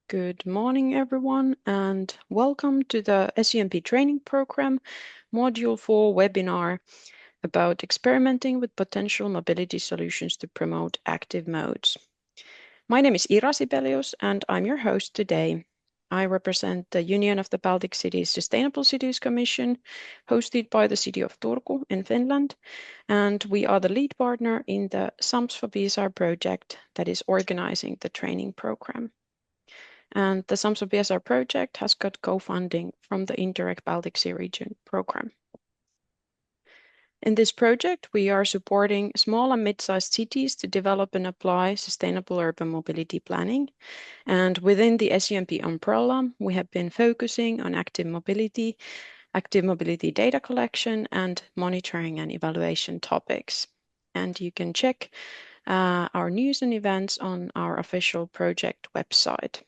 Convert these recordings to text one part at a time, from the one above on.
Good morning, everyone, and welcome to the SUMP training program, Module 4 webinar about experimenting with potential mobility solutions to promote active modes. My name is Sibelius, and I'm your host today. I represent the Union of the Baltic Cities Sustainable Cities Commission, hosted by the city of Turku in Finland, and we are the lead partner in the SUMPs for BSR project that is organizing the training program. And the SUMPs for BSR project has got co-funding from the Interreg Baltic Sea Region program. In this project, we are supporting small and mid-sized cities to develop and apply sustainable urban mobility planning. And within the SUMP umbrella, we have been focusing on active mobility data collection, and monitoring and evaluation topics. And you can check our news and events on our official project website.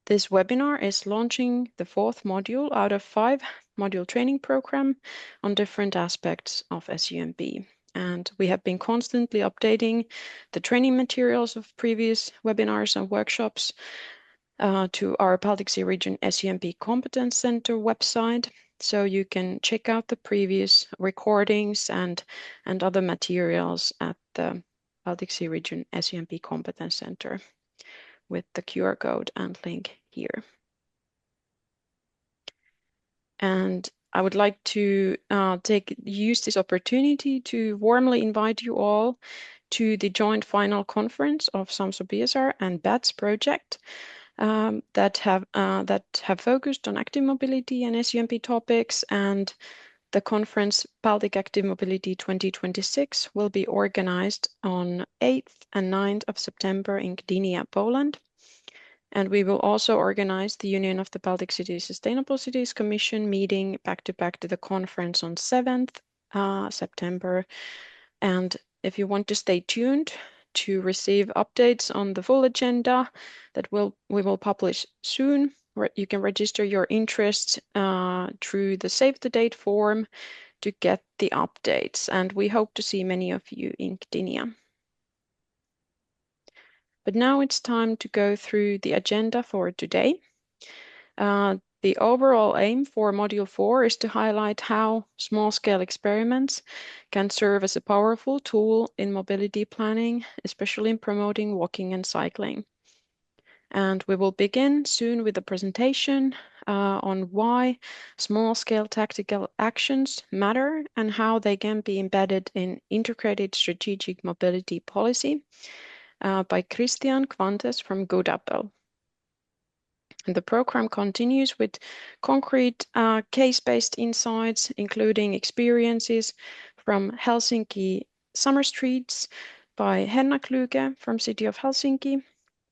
This webinar is launching the 4th module out of 5-module training program on different aspects of SUMP. And we have been constantly updating the training materials of previous webinars and workshops to our Baltic Sea Region SUMP Competence Center website. So you can check out the previous recordings and other materials at the Baltic Sea Region SUMP Competence Center with the QR code and link here. And I would like to use this opportunity to warmly invite you all to the joint final conference of SUMPs for BSR and BATS project that have focused on active mobility and SUMP topics. And the conference Baltic Active Mobility 2026 will be organized on 8th and 9th of September in Gdynia, Poland. And we will also organize the Union of the Baltic Cities Sustainable Cities Commission meeting back-to-back to the conference on 7th September. And if you want to stay tuned to receive updates on the full agenda that we will publish soon, you can register your interest through the Save the Date form to get the updates. And we hope to see many of you in Gdynia. But now it's time to go through the agenda for today. The overall aim for Module 4 is to highlight how small-scale experiments can serve as a powerful tool in mobility planning, especially in promoting walking and cycling. And we will begin soon with a presentation on why small-scale tactical actions matter and how they can be embedded in integrated strategic mobility policy by Christiaan Kwantes from Goudappel. And the program continues with concrete case-based insights, including experiences from Helsinki Summer Streets by Henna Kluge from City of Helsinki,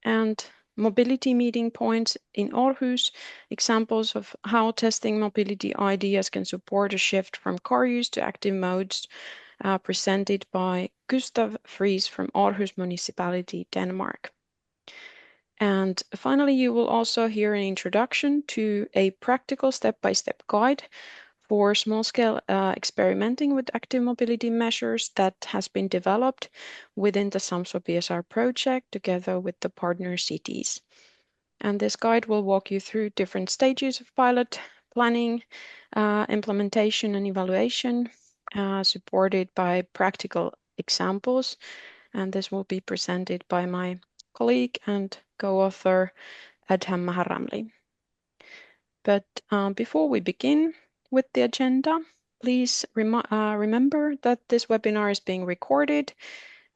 and mobility meeting points in Aarhus, examples of how testing mobility ideas can support a shift from car use to active modes, presented by Gustav Friis from Aarhus Municipality, Denmark. And finally, you will also hear an introduction to a practical step-by-step guide for small-scale experimenting with active mobility measures that has been developed within the SUMPs for BSR project together with the partner cities. And this guide will walk you through different stages of pilot planning, implementation and evaluation, supported by practical examples. And this will be presented by my colleague and co-author Adham Maharramli. But before we begin with the agenda, please remember that this webinar is being recorded,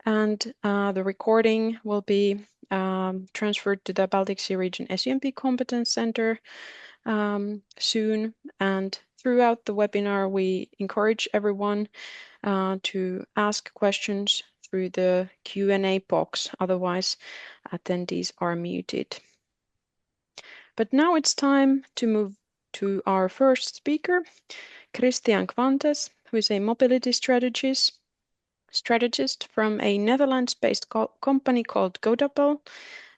and the recording will be transferred to the Baltic Sea Region SUMP Competence Center soon. And throughout the webinar, we encourage everyone to ask questions through the Q&A box. Otherwise, attendees are muted. But now it's time to move to our first speaker, Christiaan Kwantes, who is a mobility strategist from a Netherlands-based company called Goudappel.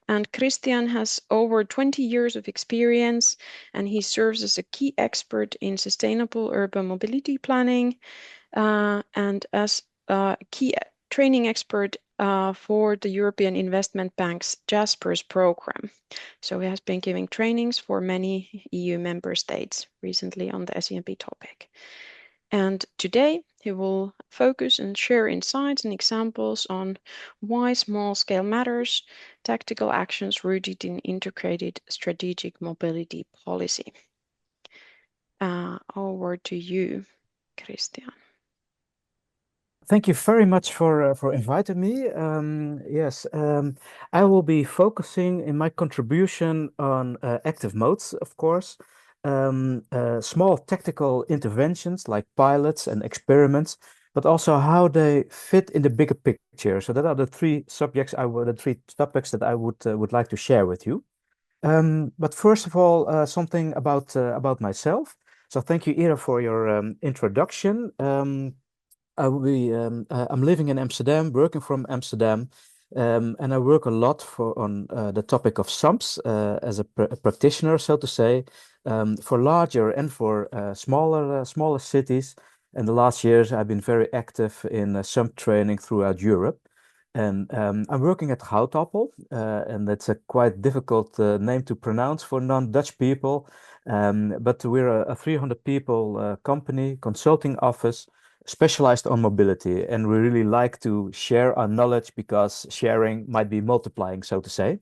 And Christiaan has over 20 years of experience, and he serves as a key expert in sustainable urban mobility planning and as a key training expert for the European Investment Bank's Jaspers program. So he has been giving trainings for many EU member states recently on the SUMP topic. And today he will focus and share insights and examples on why small scale matters, tactical actions rooted in integrated strategic mobility policy. Over to you, Christiaan. Thank you very much for inviting me. Yes, I will be focusing in my contribution on active modes, of course, small tactical interventions like pilots and experiments, but also how they fit in the bigger picture. So that are the three topics that I would like to share with you. But first of all, something about myself. So thank you, Ira, for your introduction. I'm living in Amsterdam, working from Amsterdam, and I work a lot on the topic of SUMPs as a practitioner, so to say, for larger and for smaller cities. And the last years, I've been very active in SUMP training throughout Europe. And I'm working at Goudappel, and that's a quite difficult name to pronounce for non-Dutch people. But we're a 300 people company, consulting office specialized on mobility, and we really like to share our knowledge because sharing might be multiplying, so to say.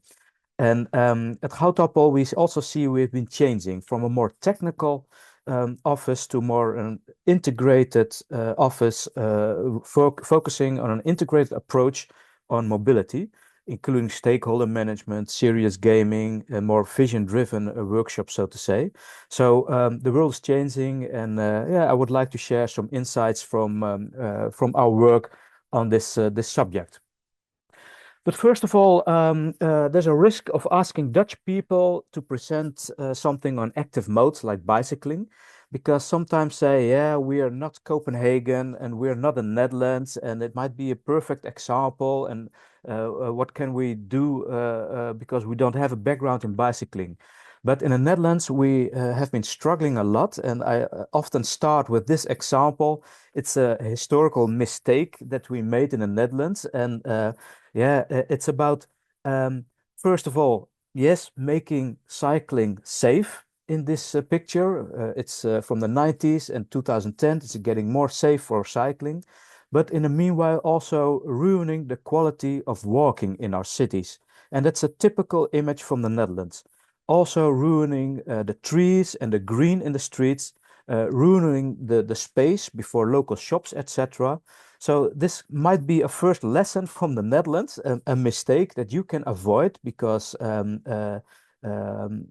And at Goudappel, we also see we've been changing from a more technical office to more an integrated office, focusing on an integrated approach on mobility, including stakeholder management, serious gaming, and more vision-driven workshops, so to say. So the world is changing, and yeah, I would like to share some insights from our work on this subject. But first of all, there's a risk of asking Dutch people to present something on active modes like bicycling, because sometimes say, yeah, we are not Copenhagen and we're not the Netherlands, and it might be a perfect example. And what can we do because we don't have a background in bicycling? But in the Netherlands, we have been struggling a lot, and I often start with this example. It's a historical mistake that we made in the Netherlands, and yeah, it's about, first of all, yes, making cycling safe in this picture. It's from the 90s and 2010. It's getting more safe for cycling. But in the meanwhile, also ruining the quality of walking in our cities. And that's a typical image from the Netherlands. Also ruining the trees and the green in the streets, ruining the space before local shops, etc. So this might be a first lesson from the Netherlands, a mistake that you can avoid because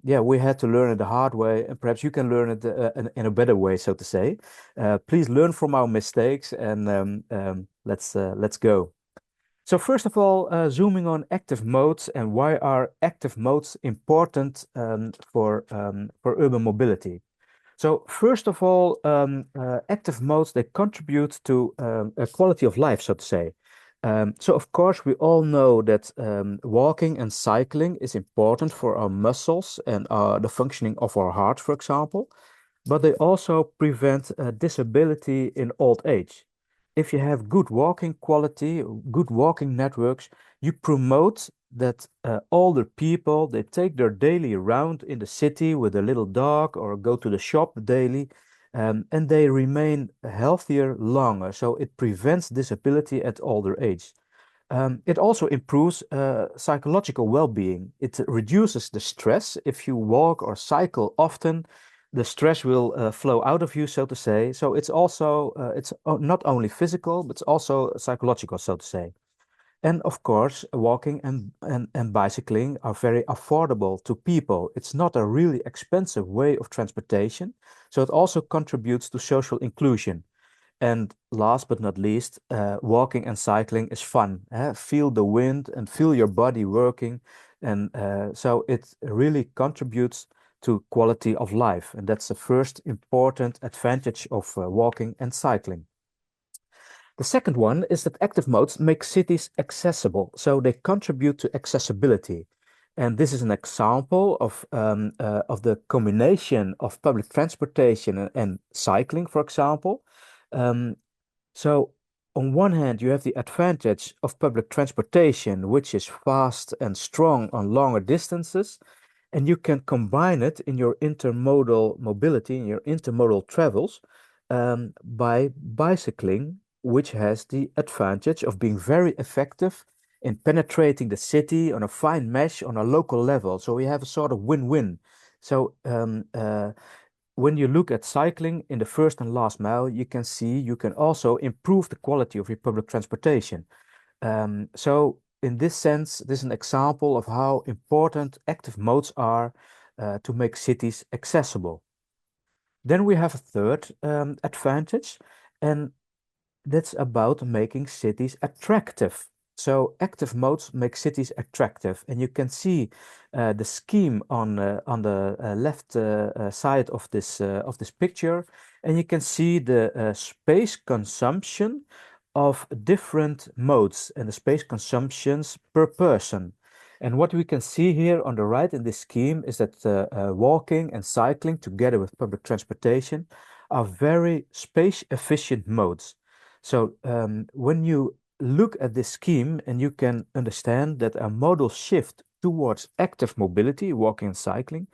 yeah, we had to learn it the hard way, and perhaps you can learn it in a better way, so to say. Please learn from our mistakes, and let's go. So first of all, zooming on active modes and why are active modes important for urban mobility? So first of all, active modes, they contribute to a quality of life, so to say. So of course, we all know that walking and cycling is important for our muscles and the functioning of our heart, for example, but they also prevent disability in old age. If you have good walking quality, good walking networks, you promote that older people, they take their daily round in the city with a little dog or go to the shop daily, and they remain healthier longer. So it prevents disability at older age. It also improves psychological well-being. It reduces the stress. If you walk or cycle often, the stress will flow out of you, so to say. So it's also it's not only physical, but it's also psychological, so to say. And of course, walking and bicycling are very affordable to people. It's not a really expensive way of transportation. So it also contributes to social inclusion. And last but not least, walking and cycling is fun. Feel the wind and feel your body working. And so it really contributes to quality of life. And that's the first important advantage of walking and cycling. The second one is that active modes make cities accessible, so they contribute to accessibility. And this is an example of the combination of public transportation and cycling, for example. Um, so on one hand, you have the advantage of public transportation, which is fast and strong on longer distances, and you can combine it in your intermodal mobility, in your intermodal travels, by bicycling, which has the advantage of being very effective in penetrating the city on a fine mesh on a local level. So we have a sort of win-win. So when you look at cycling in the first and last mile, you can see you can also improve the quality of your public transportation. So in this sense, this is an example of how important active modes are to make cities accessible. Then we have a third advantage, and that's about making cities attractive. So active modes make cities attractive, and you can see the scheme on the left side of this picture, and you can see the space consumption of different modes and the space consumptions per person. And what we can see here on the right in this scheme is that walking and cycling together with public transportation are very space efficient modes. So when you look at this scheme and you can understand that a modal shift towards active mobility, walking and cycling,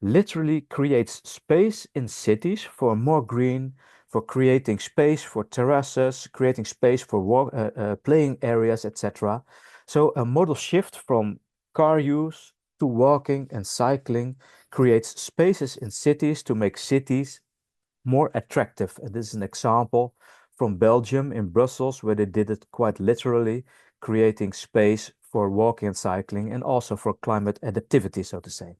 literally creates space in cities for more green, for creating space for terraces, creating space for playing areas, etc. So a modal shift from car use to walking and cycling creates spaces in cities to make cities more attractive. And this is an example from Belgium in Brussels, where they did it quite literally, creating space for walking and cycling and also for climate adaptivity, so to say.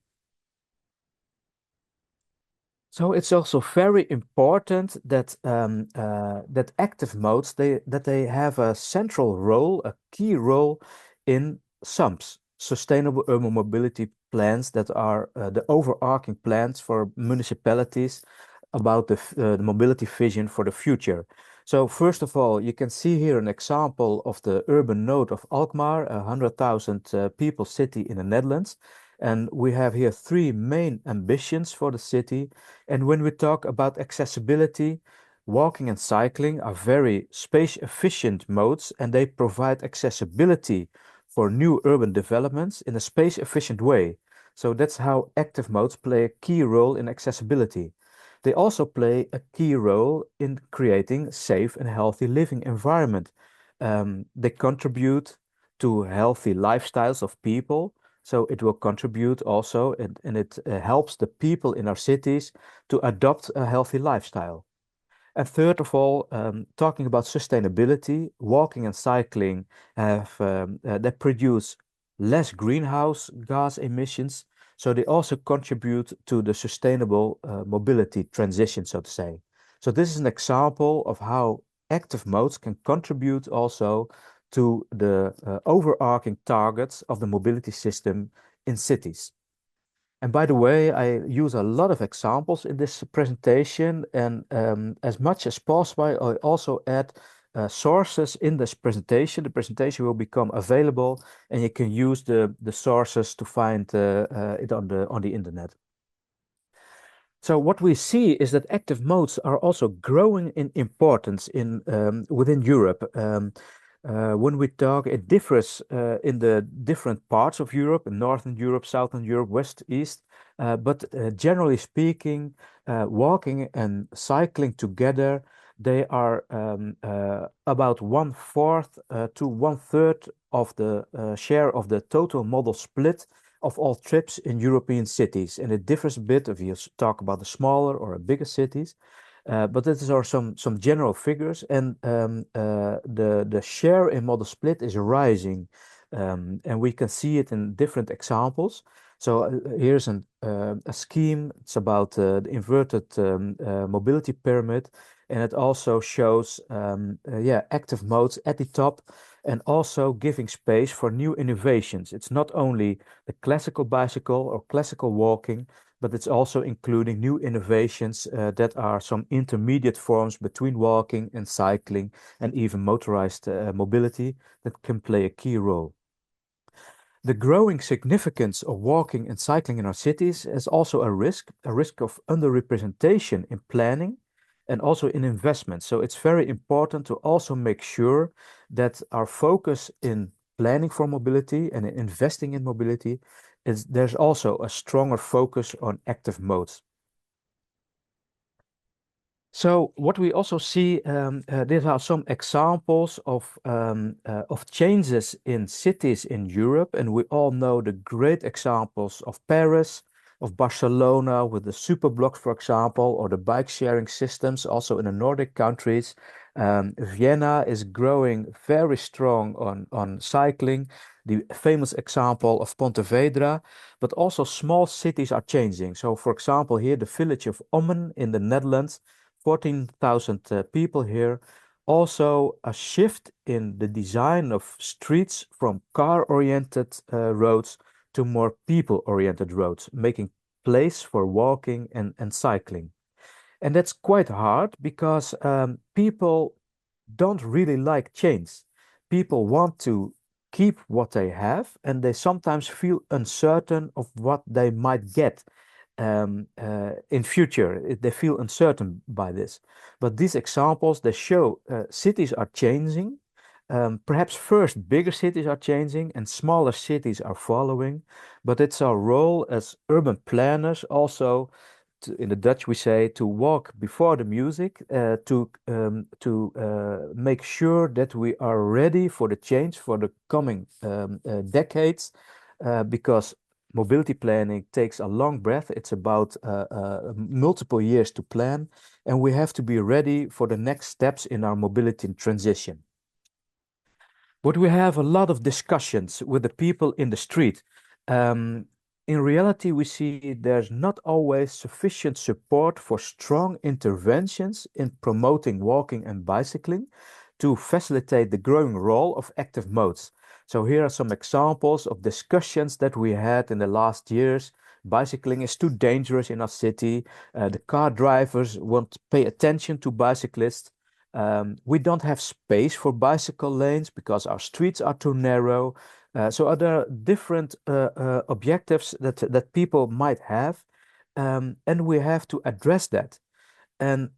So it's also very important that that active modes they have a central role, a key role in SUMPs, sustainable urban mobility plans that are the overarching plans for municipalities about the mobility vision for the future. So first of all, you can see here an example of the urban node of Alkmaar, a 100,000 people city in the Netherlands. And we have here three main ambitions for the city. And when we talk about accessibility, walking and cycling are very space efficient modes, and they provide accessibility for new urban developments in a space efficient way. So that's how active modes play a key role in accessibility. They also play a key role in creating a safe and healthy living environment. They contribute to healthy lifestyles of people. So it will contribute also, and it helps the people in our cities to adopt a healthy lifestyle. And third of all, talking about sustainability, walking and cycling they produce less greenhouse gas emissions. So they also contribute to the sustainable mobility transition, so to say. So this is an example of how active modes can contribute also to the overarching targets of the mobility system in cities. And by the way, I use a lot of examples in this presentation, and as much as possible, I also add sources in this presentation. The presentation will become available, and you can use the sources to find it on the internet. So what we see is that active modes are also growing in importance in within Europe. When we talk, it differs in the different parts of Europe, in Northern Europe, Southern Europe, West, East. But generally speaking, walking and cycling together, they are about 1/4 to 1/3 of the share of the total modal split of all trips in European cities. And it differs a bit if you talk about the smaller or bigger cities. But these are some general figures, and the share in model split is rising, and we can see it in different examples. So here's a scheme. It's about the inverted mobility pyramid, and it also shows yeah, active modes at the top, and also giving space for new innovations. It's not only the classical bicycle or classical walking, but it's also including new innovations that are some intermediate forms between walking and cycling and even motorized mobility that can play a key role. The growing significance of walking and cycling in our cities is also a risk of underrepresentation in planning and also in investment. So it's very important to also make sure that our focus in planning for mobility and in investing in mobility is there's also a stronger focus on active modes. So what we also see, these are some examples of changes in cities in Europe, and we all know the great examples of Paris, of Barcelona with the super blocks, for example, or the bike sharing systems, also in the Nordic countries. Vienna is growing very strong on cycling. The famous example of Pontevedra, but also small cities are changing. So, for example, here the village of Ommen in the Netherlands 14,000 people here. Also, a shift in the design of streets from car-oriented roads to more people-oriented roads, making place for walking and cycling. And that's quite hard because people don't really like change. People want to keep what they have, and they sometimes feel uncertain of what they might get in future. They feel uncertain by this. But these examples, they show cities are changing. Perhaps first bigger cities are changing and smaller cities are following. But it's our role as urban planners also in the Dutch we say to walk before the music, to make sure that we are ready for the change for the coming decades, because mobility planning takes a long breath. It's about multiple years to plan, and we have to be ready for the next steps in our mobility transition. But we have a lot of discussions with the people in the street. Um, in reality, we see there's not always sufficient support for strong interventions in promoting walking and bicycling to facilitate the growing role of active modes. So here are some examples of discussions that we had in the last years. Bicycling is too dangerous in our city. The car drivers won't pay attention to bicyclists. We don't have space for bicycle lanes because our streets are too narrow. So are there different objectives that people might have, and we have to address that. And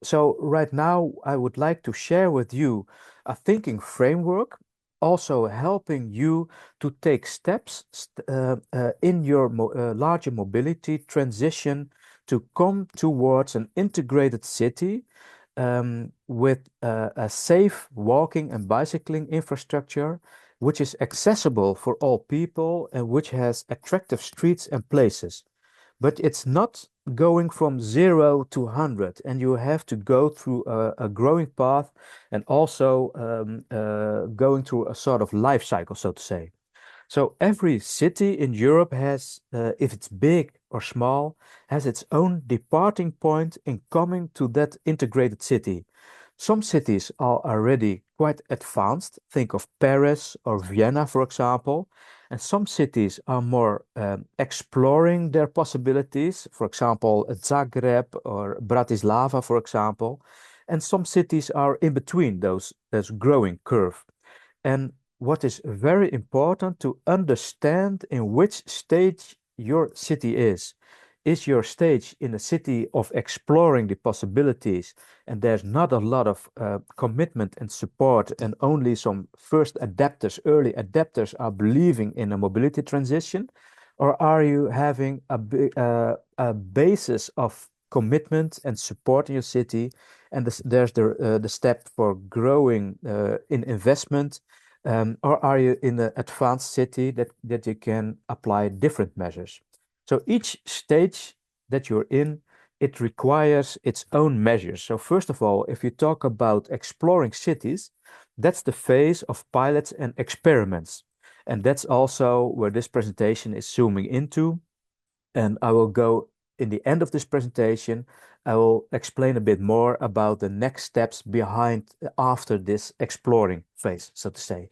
so right now, I would like to share with you a thinking framework, also helping you to take steps in your larger mobility transition to come towards an integrated city with a safe walking and bicycling infrastructure, which is accessible for all people and which has attractive streets and places. But it's not going from 0 to 100, and you have to go through a growing path and also going through a sort of life cycle, so to say. So every city in Europe has, if it's big or small, has its own departing point in coming to that integrated city. Some cities are already quite advanced. Think of Paris or Vienna, for example. And some cities are more exploring their possibilities. For example, Zagreb or Bratislava, for example. And some cities are in between those growing curve. And what is very important to understand in which stage your city is. Is your stage in a city of exploring the possibilities, and there's not a lot of commitment and support, and only some first adapters, early adapters are believing in a mobility transition? Or are you having a basis of commitment and support in your city, and there's the step for growing in investment, or are you in an advanced city that you can apply different measures? So each stage that you're in, it requires its own measures. So first of all, if you talk about exploring cities, that's the phase of pilots and experiments. And that's also where this presentation is zooming into. And I will go in the end of this presentation, I will explain a bit more about the next steps behind after this exploring phase, so to say.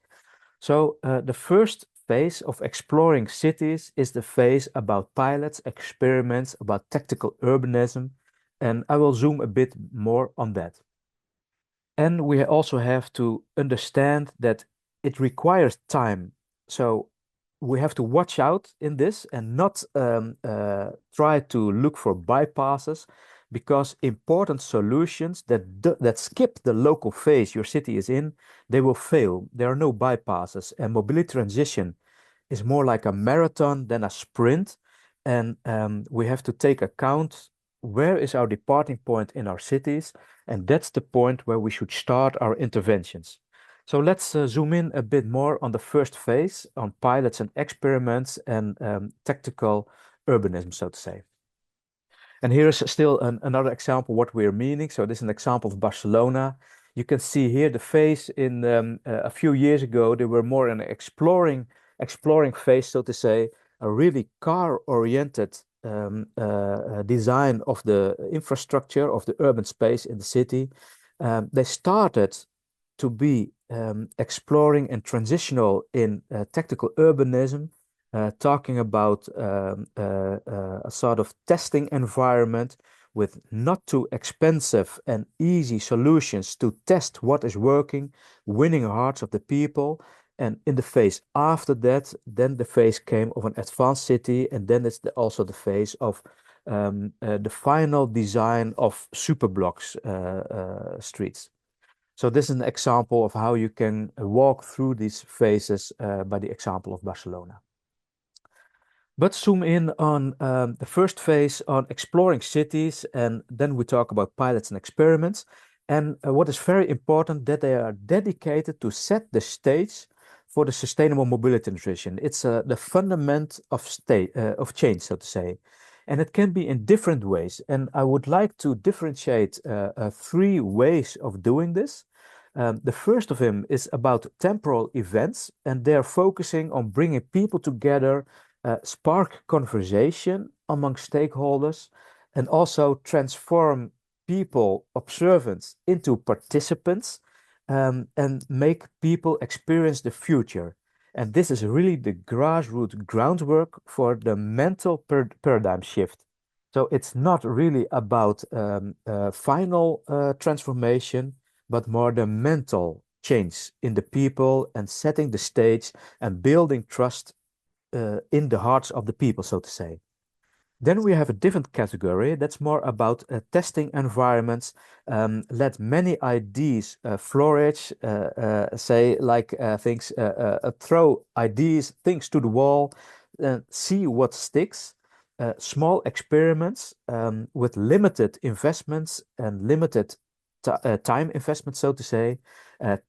So the first phase of exploring cities is the phase about pilots, experiments, about tactical urbanism, and I will zoom a bit more on that. And we also have to understand that it requires time. So we have to watch out in this and not try to look for bypasses, because important solutions that skip the local phase your city is in, they will fail. There are no bypasses, and mobility transition is more like a marathon than a sprint. And we have to take account where is our departing point in our cities, and that's the point where we should start our interventions. So let's zoom in a bit more on the first phase, on pilots and experiments and tactical urbanism, so to say. And here is still another example what we're meaning. So this is an example of Barcelona. You can see here the phase in a few years ago, they were more an exploring phase, so to say, a really car-oriented design of the infrastructure of the urban space in the city. They started to be exploring and transitional in tactical urbanism, talking about a sort of testing environment with not too expensive and easy solutions to test what is working, winning hearts of the people. And in the phase after that, then the phase came of an advanced city, and then it's also the phase of the final design of superblocks streets. So this is an example of how you can walk through these phases by the example of Barcelona. But zoom in on the first phase on exploring cities, and then we talk about pilots and experiments. And what is very important, that they are dedicated to set the stage for the sustainable mobility transition. It's the fundament of change, so to say. And it can be in different ways. And I would like to differentiate three ways of doing this. The first of them is about temporal events, and they're focusing on bringing people together, spark conversation among stakeholders, and also transform people, observants, into participants, and make people experience the future. And this is really the grassroots groundwork for the mental paradigm shift. So it's not really about final transformation, but more the mental change in the people and setting the stage and building trust in the hearts of the people, so to say. Then we have a different category that's more about testing environments, let many ideas flourish, say like things, throw ideas, things to the wall, see what sticks, small experiments with limited investments and limited time investment, so to say,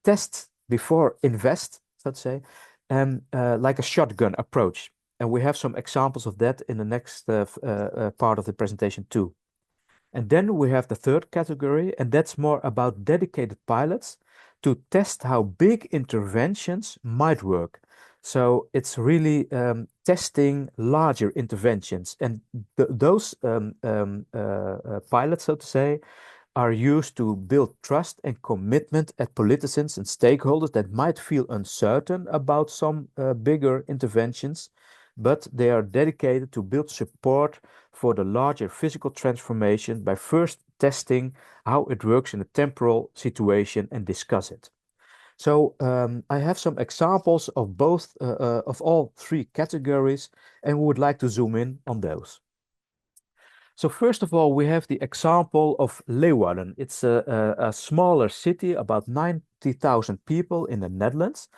test before invest, so to say, and like a shotgun approach. And we have some examples of that in the next part of the presentation too. And then we have the third category, and that's more about dedicated pilots to test how big interventions might work. So it's really testing larger interventions. And those pilots, so to say, are used to build trust and commitment at politicians and stakeholders that might feel uncertain about some bigger interventions, but they are dedicated to build support for the larger physical transformation by first testing how it works in a temporal situation and discuss it. So I have some examples of both of all three categories, and we would like to zoom in on those. So first of all, we have the example of Leeuwarden. It's a smaller city, about 90,000 people in the Netherlands.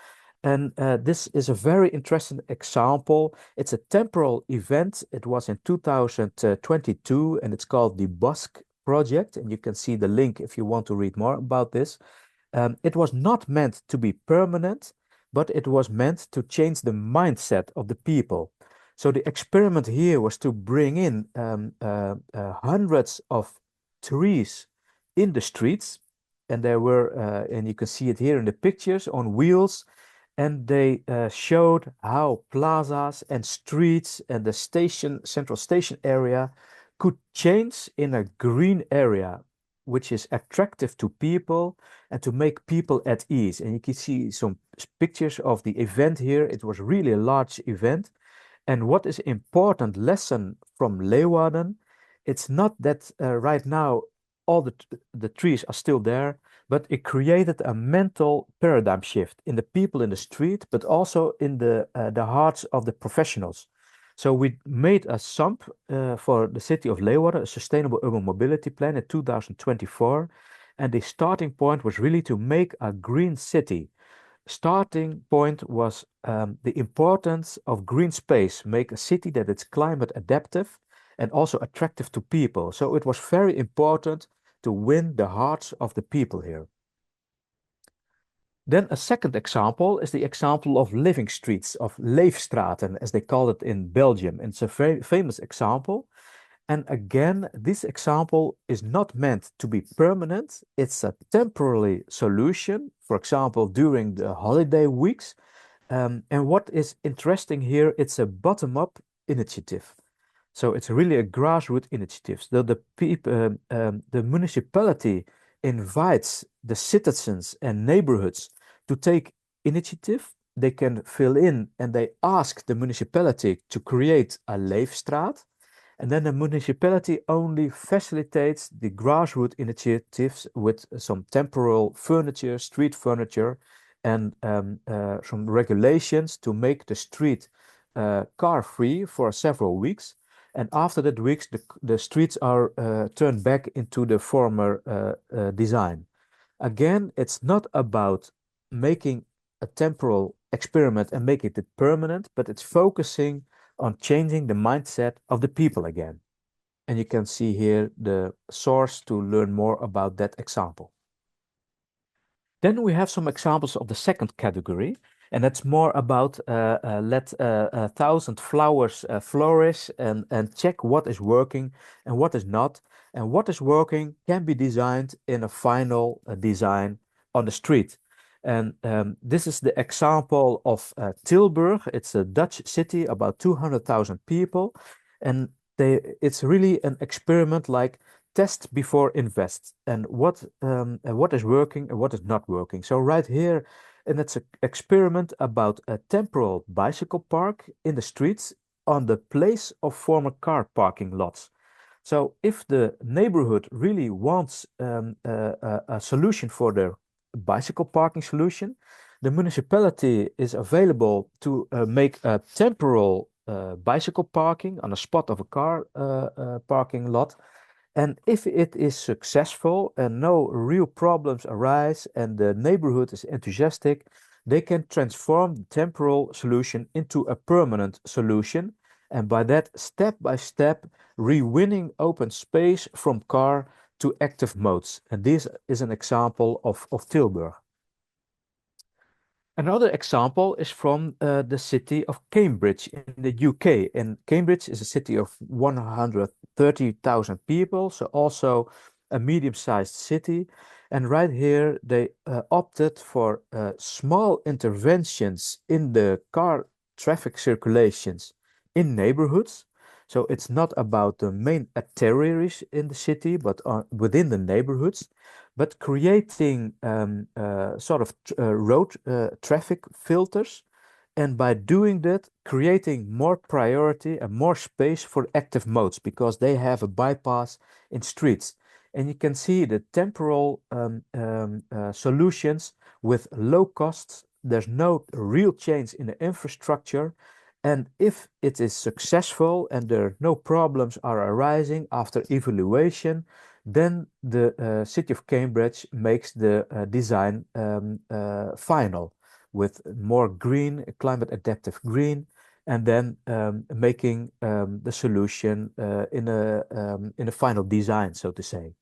And this is a very interesting example. It's a temporal event. It was in 2022, and it's called the Basque Project. And you can see the link if you want to read more about this. It was not meant to be permanent, but it was meant to change the mindset of the people. So the experiment here was to bring in hundreds of trees in the streets, and there were, and you can see it here in the pictures, on wheels, and they showed how plazas and streets and the central station area could change in a green area, which is attractive to people and to make people at ease. And you can see some pictures of the event here. It was really a large event. And what is important lesson from Leeuwarden, it's not that right now all the trees are still there, but it created a mental paradigm shift in the people in the street, but also in the hearts of the professionals. So we made a SUMP for the city of Leeuwarden, a sustainable urban mobility plan in 2024. And the starting point was really to make a green city. Starting point was the importance of green space, make a city that is climate adaptive and also attractive to people. So it was very important to win the hearts of the people here. Then a second example is the example of living streets, of leefstraten, as they call it in Belgium. And it's a very famous example. And again, this example is not meant to be permanent. It's a temporary solution, for example, during the holiday weeks. And what is interesting here, it's a bottom-up initiative. So it's really a grassroots initiative. So the municipality invites the citizens and neighborhoods to take initiative. They can fill in and they ask the municipality to create a leefstraat. And then the municipality only facilitates the grassroots initiatives with some temporal furniture, street furniture, and some regulations to make the street car-free for several weeks. And after that weeks, the streets are turned back into the former design. Again, it's not about making a temporal experiment and making it permanent, but it's focusing on changing the mindset of the people again. And you can see here the source to learn more about that example. Then we have some examples of the second category, and that's more about let 1,000 flowers flourish and check what is working and what is not. And what is working can be designed in a final design on the street. And this is the example of Tilburg. It's a Dutch city, about 200,000 people. And it's really an experiment like test before invest, and what is working and what is not working. So right here, and it's an experiment about a temporal bicycle park in the streets on the place of former car parking lots. So if the neighborhood really wants a solution for their bicycle parking solution, the municipality is available to make a temporal bicycle parking on a spot of a car parking lot. And if it is successful and no real problems arise and the neighborhood is enthusiastic, they can transform the temporal solution into a permanent solution. And by that, step by step, re-winning open space from car to active modes. And this is an example of Tilburg. Another example is from the city of Cambridge in the UK. And Cambridge is a city of 130,000 people, so also a medium-sized city. And right here, they opted for small interventions in the car traffic circulations in neighborhoods. So it's not about the main arteries in the city, but within the neighborhoods, but creating sort of road traffic filters. And by doing that, creating more priority and more space for active modes because they have a bypass in streets. And you can see the temporal solutions with low costs. There's no real change in the infrastructure. And if it is successful and there no problems are arising after evaluation, then the city of Cambridge makes the design final with more green, climate adaptive green, and then making the solution in a final design, so to say.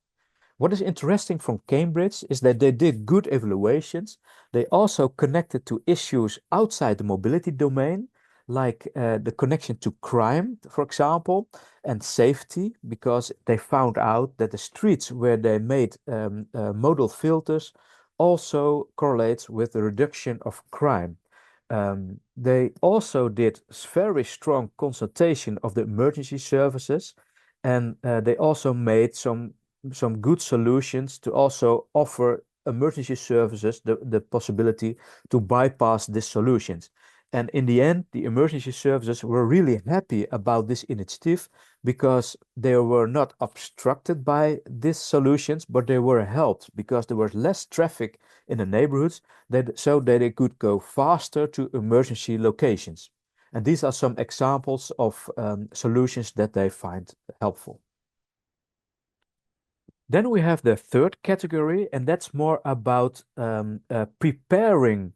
What is interesting from Cambridge is that they did good evaluations. They also connected to issues outside the mobility domain, like the connection to crime, for example, and safety, because they found out that the streets where they made modal filters also correlates with the reduction of crime. They also did very strong consultation of the emergency services, and they also made some good solutions to also offer emergency services the possibility to bypass these solutions. And in the end, the emergency services were really happy about this initiative because they were not obstructed by these solutions, but they were helped because there was less traffic in the neighborhoods, so that they could go faster to emergency locations. And these are some examples of solutions that they find helpful. Then we have the third category, and that's more about preparing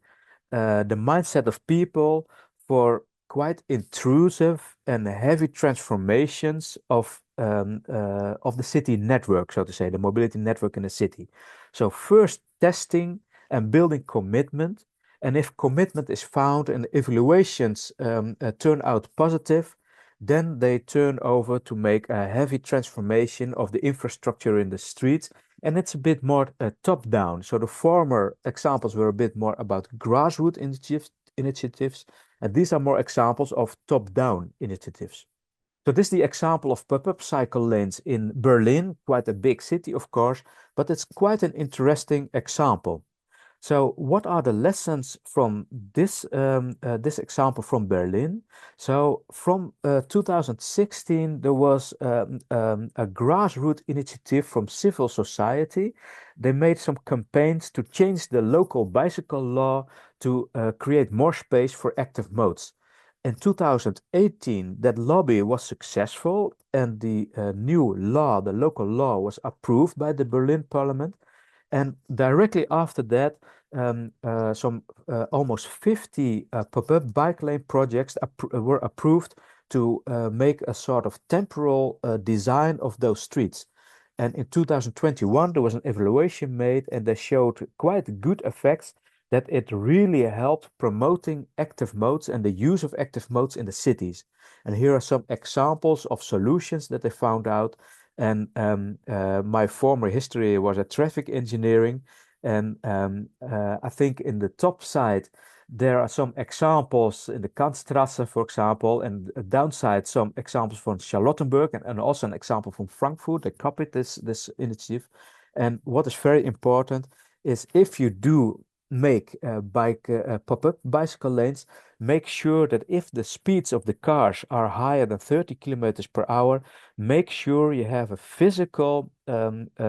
the mindset of people for quite intrusive and heavy transformations of the city network, so to say, the mobility network in the city. So first testing and building commitment, and if commitment is found and evaluations turn out positive, then they turn over to make a heavy transformation of the infrastructure in the streets, and it's a bit more top-down. So the former examples were a bit more about grassroots initiatives, and these are more examples of top-down initiatives. So this is the example of pop-up cycle lanes in Berlin, quite a big city, of course, but it's quite an interesting example. So what are the lessons from this example from Berlin? So from 2016, there was a grassroots initiative from civil society. They made some campaigns to change the local bicycle law to create more space for active modes. In 2018, that lobby was successful, and the new law, the local law, was approved by the Berlin Parliament. And directly after that, some almost 50 pop-up bike lane projects were approved to make a sort of temporal design of those streets. And in 2021, there was an evaluation made, and they showed quite good effects that it really helped promoting active modes and the use of active modes in the cities. And here are some examples of solutions that they found out. And my former history was a traffic engineering. And I think in the top side, there are some examples in the Kantstrasse, for example, and downside, some examples from Charlottenburg and also an example from Frankfurt. They copied this initiative. And what is very important is if you do make pop-up bicycle lanes, make sure that if the speeds of the cars are higher than 30 kilometers per hour, make sure you have a physical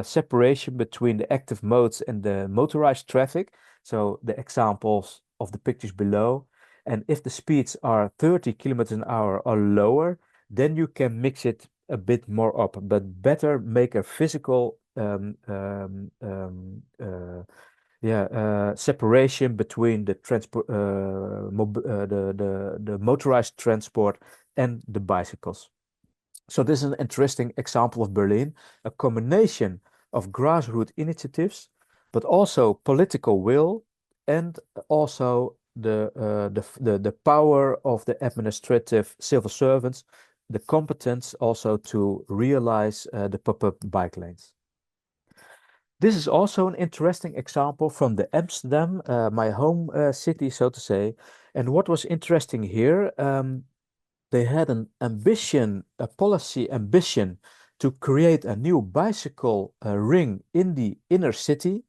separation between the active modes and the motorized traffic. So the examples of the pictures below. And if the speeds are 30 kilometers an hour or lower, then you can mix it a bit more up, but better make a physical separation between the transport, the motorized transport and the bicycles. So this is an interesting example of Berlin, a combination of grassroots initiatives, but also political will, and also the power of the administrative civil servants, the competence also to realize the pop-up bike lanes. This is also an interesting example from the Amsterdam, my home city, so to say. And what was interesting here, they had an ambition, a policy ambition to create a new bicycle ring in the inner city.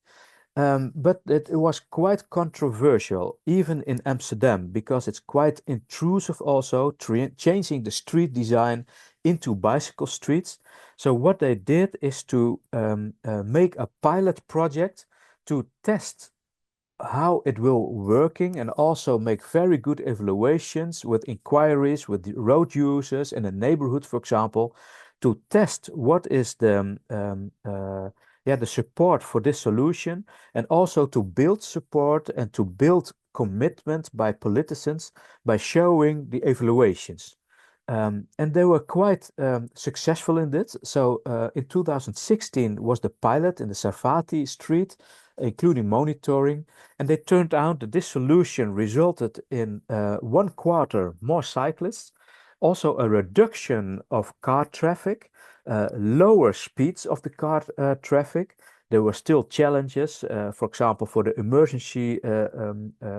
But it was quite controversial, even in Amsterdam, because it's quite intrusive also, changing the street design into bicycle streets. So what they did is to make a pilot project to test how it will working and also make very good evaluations with inquiries with the road users in a neighborhood, for example, to test what is the support for this solution, and also to build support and to build commitment by politicians by showing the evaluations. And they were quite successful in this. So in 2016 was the pilot in the Sarfati street, including monitoring. And they turned out that this solution resulted in 1/4 more cyclists, also a reduction of car traffic, lower speeds of the car traffic. There were still challenges, for example, for the emergency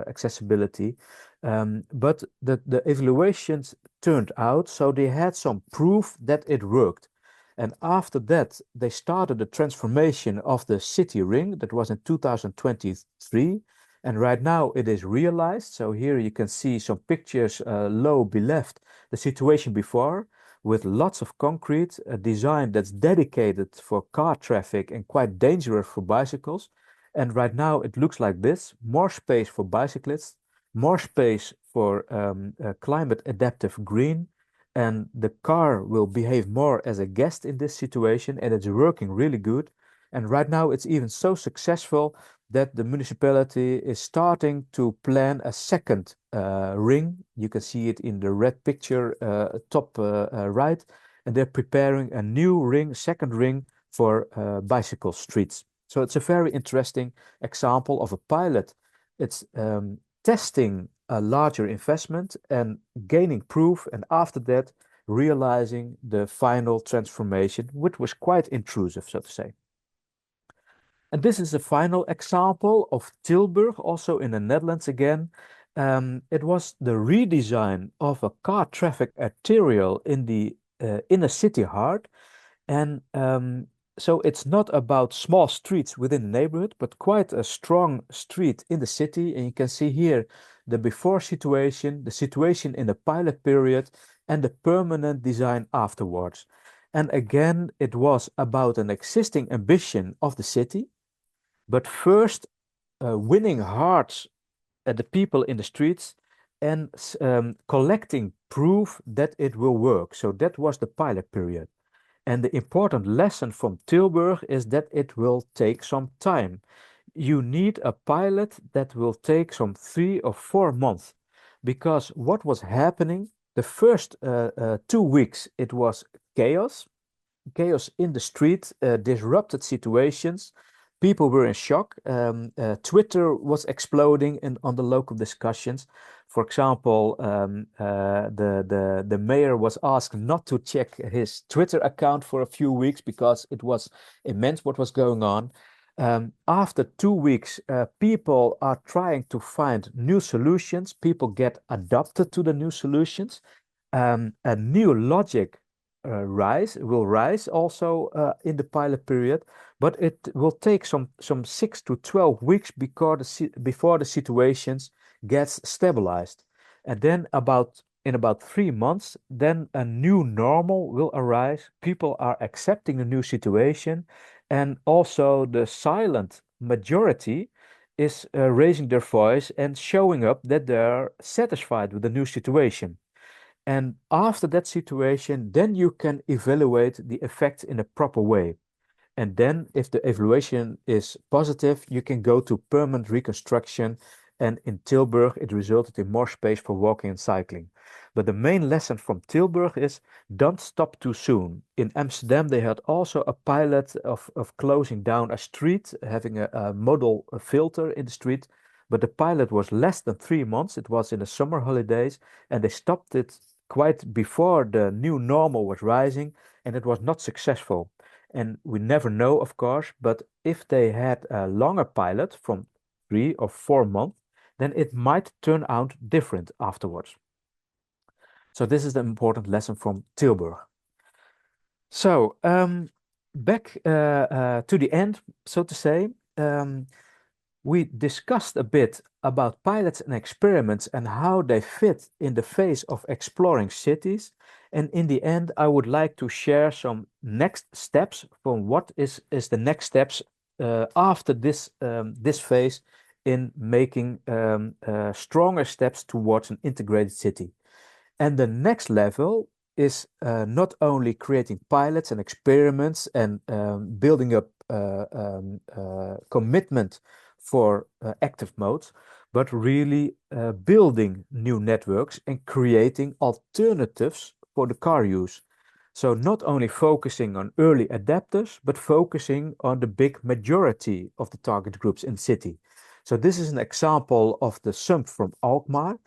accessibility. But the evaluations turned out, so they had some proof that it worked. And after that, they started the transformation of the city ring. That was in 2023. And right now it is realized. So here you can see some pictures low left, the situation before, with lots of concrete, a design that's dedicated for car traffic and quite dangerous for bicycles. And right now it looks like this, more space for bicyclists, more space for climate adaptive green, and the car will behave more as a guest in this situation, and it's working really good. And right now, it's even so successful that the municipality is starting to plan a second ring. You can see it in the red picture, top right, and they're preparing a new ring, second ring for bicycle streets. So it's a very interesting example of a pilot. It's testing a larger investment and gaining proof, and after that, realizing the final transformation, which was quite intrusive, so to say. And this is a final example of Tilburg, also in the Netherlands again. It was the redesign of a car traffic arterial in the inner city heart. And so it's not about small streets within the neighborhood, but quite a strong street in the city. And you can see here the before situation, the situation in the pilot period, and the permanent design afterwards. And again, it was about an existing ambition of the city, but first winning hearts at the people in the streets and collecting proof that it will work. So that was the pilot period. And the important lesson from Tilburg is that it will take some time. You need a pilot that will take some 3 or 4 months, because what was happening the first 2 weeks, it was chaos, chaos in the street, disrupted situations. People were in shock. Twitter was exploding on the local discussions. For example, the mayor was asked not to check his Twitter account for a few weeks because it was immense what was going on. After 2 weeks, people are trying to find new solutions. People get adapted to the new solutions. A new logic will rise also in the pilot period, but it will take some 6 to 12 weeks before the situations gets stabilized, and then in about 3 months, then a new normal will arise. People are accepting the new situation, and also the silent majority is raising their voice and showing up that they're satisfied with the new situation. And after that situation, then you can evaluate the effects in a proper way. And then, if the evaluation is positive, you can go to permanent reconstruction. And in Tilburg, it resulted in more space for walking and cycling. But the main lesson from Tilburg is don't stop too soon. In Amsterdam, they had also a pilot of closing down a street, having a model filter in the street. But the pilot was less than 3 months. It was in the summer holidays, and they stopped it quite before the new normal was rising, and it was not successful. And we never know, of course, but if they had a longer pilot from 3 or 4 months, then it might turn out different afterwards. So this is the important lesson from Tilburg. So back to the end, so to say, we discussed a bit about pilots and experiments and how they fit in the phase of exploring cities. And in the end, I would like to share some next steps from what is the next steps after this phase in making stronger steps towards an integrated city. And the next level is not only creating pilots and experiments and building up commitment for active modes, but really building new networks and creating alternatives for the car use. So not only focusing on early adapters, but focusing on the big majority of the target groups in the city. So this is an example of the SUMP from Alkmaar.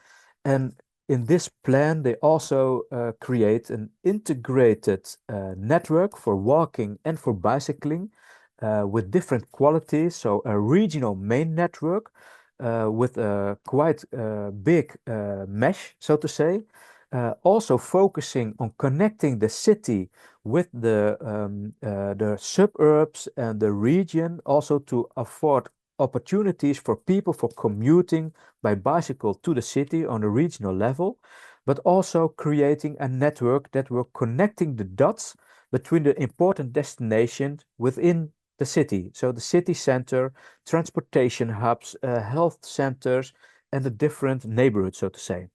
And in this plan, they also create an integrated network for walking and for bicycling with different qualities. So a regional main network with a quite big mesh, so to say. Also focusing on connecting the city with the suburbs and the region, also to afford opportunities for people for commuting by bicycle to the city on a regional level, but also creating a network that were connecting the dots between the important destinations within the city. So the city center, transportation hubs, health centers, and the different neighborhoods, so to say.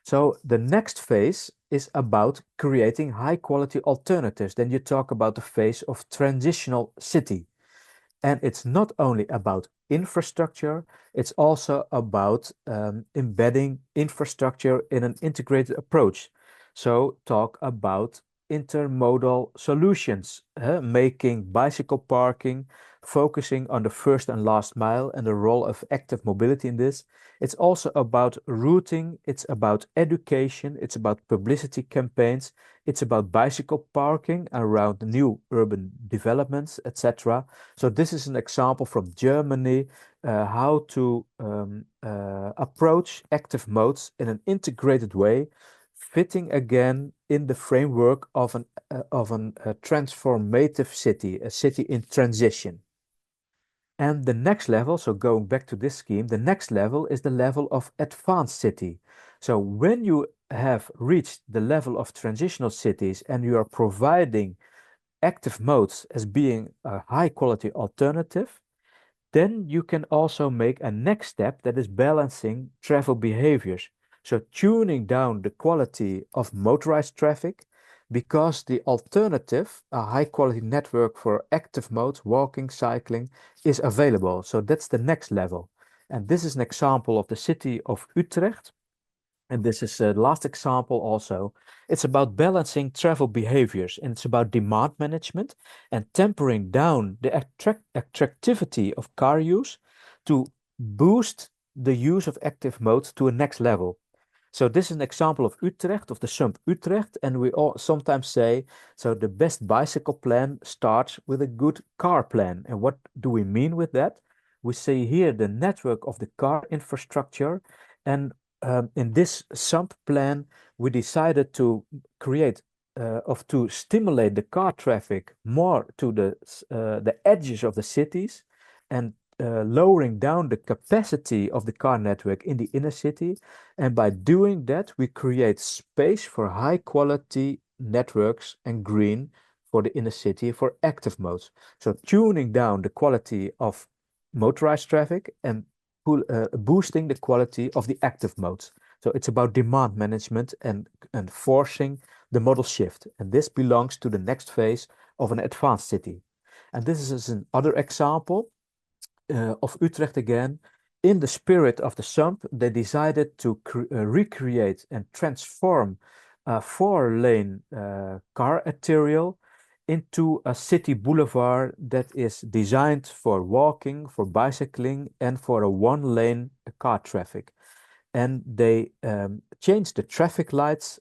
So the next phase is about creating high quality alternatives. Then you talk about the phase of transitional city. And it's not only about infrastructure, it's also about embedding infrastructure in an integrated approach. So talk about intermodal solutions, making bicycle parking, focusing on the first and last mile and the role of active mobility in this. It's also about routing, it's about education, it's about publicity campaigns, it's about bicycle parking around new urban developments, etc. So this is an example from Germany, how to approach active modes in an integrated way, fitting again in the framework of a transformative city, a city in transition. And the next level, so going back to this scheme, the next level is the level of advanced city. So when you have reached the level of transitional cities and you are providing active modes as being a high quality alternative, then you can also make a next step that is balancing travel behaviors. So tuning down the quality of motorized traffic because the alternative, a high quality network for active modes, walking, cycling, is available. So that's the next level. And this is an example of the city of Utrecht. And this is the last example also. It's about balancing travel behaviors and it's about demand management and tempering down the attractivity of car use to boost the use of active modes to a next level. So this is an example of Utrecht, of the SUMP Utrecht, and we all sometimes say, so the best bicycle plan starts with a good car plan. And what do we mean with that? We say here the network of the car infrastructure, and in this SUMP plan, we decided to create to stimulate the car traffic more to the edges of the cities and lowering down the capacity of the car network in the inner city. And by doing that, we create space for high quality networks and green for the inner city for active modes. So tuning down the quality of motorized traffic and boosting the quality of the active modes. So it's about demand management and forcing the model shift. And this belongs to the next phase of an advanced city. And this is another example of Utrecht again. In the spirit of the SUMP, they decided to recreate and transform a four-lane car arterial into a city boulevard that is designed for walking, for bicycling, and for a one-lane car traffic. And they changed the traffic lights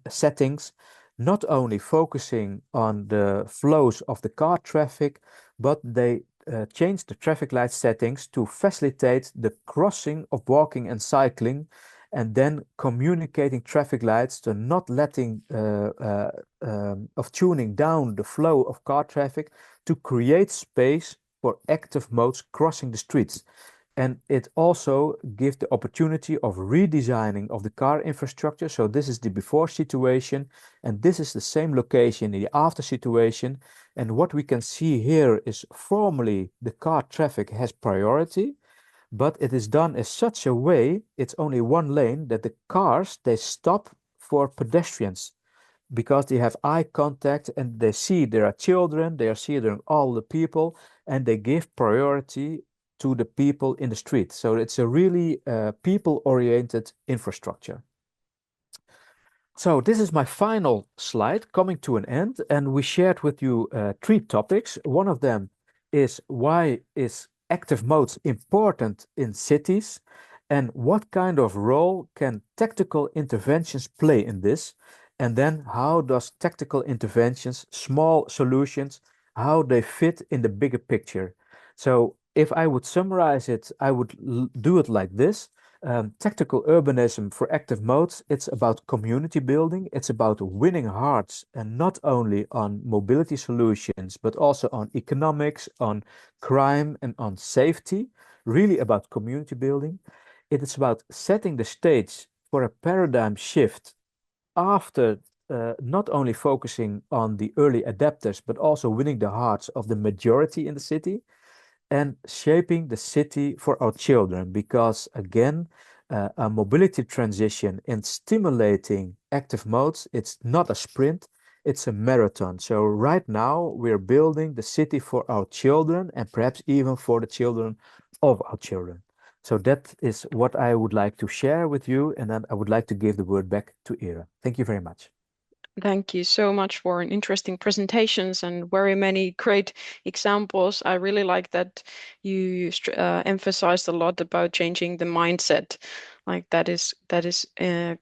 settings, not only focusing on the flows of the car traffic, but they changed the traffic light settings to facilitate the crossing of walking and cycling, and then communicating traffic lights to not letting of tuning down the flow of car traffic to create space for active modes crossing the streets. And it also gives the opportunity of redesigning of the car infrastructure. So this is the before situation, and this is the same location in the after situation. And what we can see here is formally the car traffic has priority, but it is done in such a way, it's only one lane, that the cars, they stop for pedestrians because they have eye contact and they see there are children, they see there are all the people, and they give priority to the people in the street. So it's a really people-oriented infrastructure. So this is my final slide coming to an end, and we shared with you three topics. One of them is why is active modes important in cities, and what kind of role can tactical interventions play in this? And then how does tactical interventions, small solutions, how they fit in the bigger picture? So if I would summarize it, I would do it like this. Tactical urbanism for active modes, it's about community building, it's about winning hearts, and not only on mobility solutions, but also on economics, on crime, and on safety, really about community building. It is about setting the stage for a paradigm shift after not only focusing on the early adapters, but also winning the hearts of the majority in the city. and shaping the city for our children. Because again, a mobility transition and stimulating active modes, it's not a sprint, it's a marathon. So right now we're building the city for our children and perhaps even for the children of our children. So that is what I would like to share with you, and then I would like to give the word back to Ira. Thank you very much. Thank you so much for an interesting presentations and very many great examples. I really like that you emphasized a lot about changing the mindset. Like that is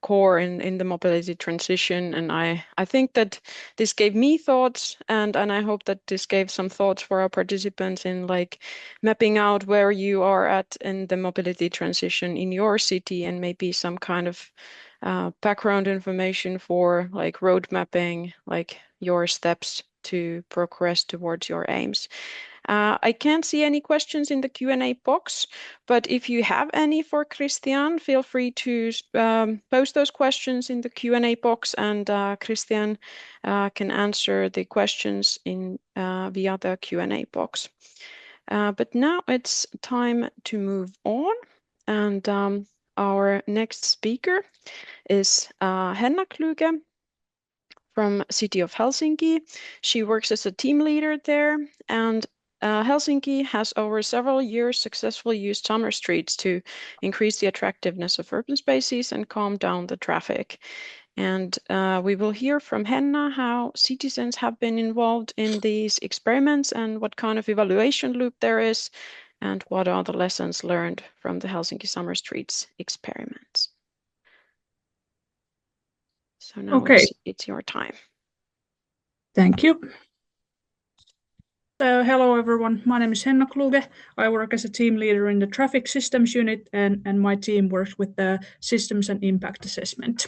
core in the mobility transition. And I think that this gave me thoughts, and I hope that this gave some thoughts for our participants in like mapping out where you are at in the mobility transition in your city, and maybe some kind of background information for like road mapping, like your steps to progress towards your aims. I can't see any questions in the Q&A box, but if you have any for Christiaan, feel free to post those questions in the Q&A box, and Christiaan can answer the questions in via the Q&A box. But now it's time to move on, and our next speaker is Henna Kluge from City of Helsinki. She works as a team leader there, and Helsinki has over several years successfully used summer streets to increase the attractiveness of urban spaces and calm down the traffic. And we will hear from Henna how citizens have been involved in these experiments and what kind of evaluation loop there is, and what are the lessons learned from the Helsinki Summer Streets experiments. So now Okay. it's your time. Thank you. Hello everyone, my name is Henna Kluge. I work as a team leader in the traffic systems unit, and my team works with the systems and impact assessment.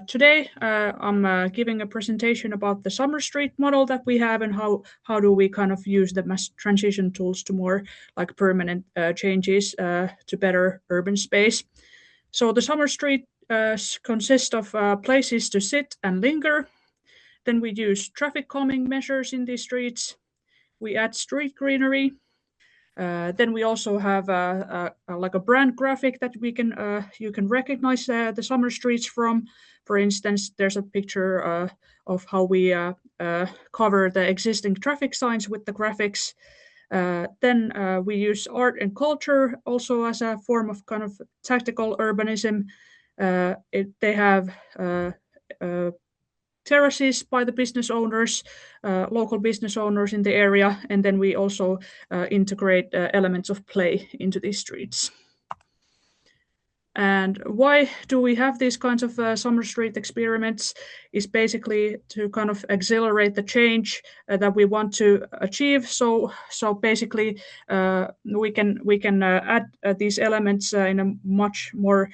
Today I'm giving a presentation about the summer street model that we have, and how do we kind of use them as transition tools to more like permanent changes to better urban space. So the summer street consists of places to sit and linger. Then we use traffic calming measures in these streets. We add street greenery. Then we also have like a brand graphic that you can recognize the summer streets from. For instance, there's a picture of how we cover the existing traffic signs with the graphics. Then we use art and culture also as a form of kind of tactical urbanism. They have terraces by the business owners, local business owners in the area, and then we also integrate elements of play into these streets. And why do we have these kinds of summer street experiments is basically to kind of accelerate the change that we want to achieve. So basically we can add these elements in a much more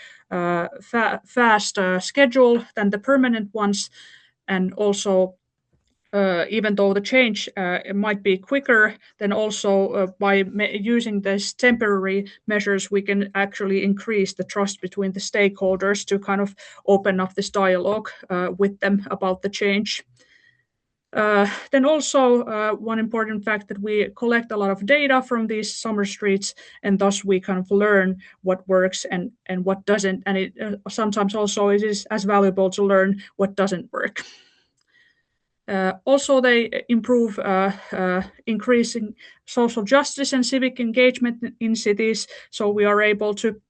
fast schedule than the permanent ones. And also, even though the change it might be quicker, then also by using these temporary measures, we can actually increase the trust between the stakeholders to kind of open up this dialogue with them about the change. Then also one important fact that we collect a lot of data from these summer streets, and thus we kind of learn what works and what doesn't. And it sometimes also it is as valuable to learn what doesn't work. Also, they improve increasing social justice and civic engagement in cities. So we are able to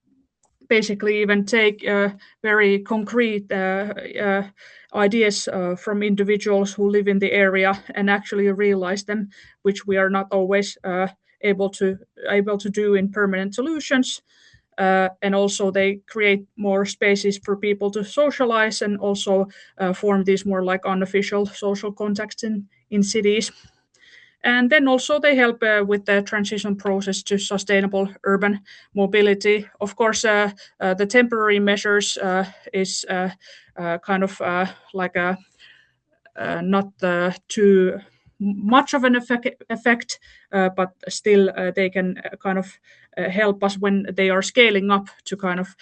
basically even take very concrete ideas from individuals who live in the area and actually realize them, which we are not always able to do in permanent solutions. And also they create more spaces for people to socialize and also form these more like unofficial social contacts in cities. And then also they help with the transition process to sustainable urban mobility. Of course, the temporary measures is kind of like a not too much of an effect, but still they can kind of help us when they are scaling up to kind of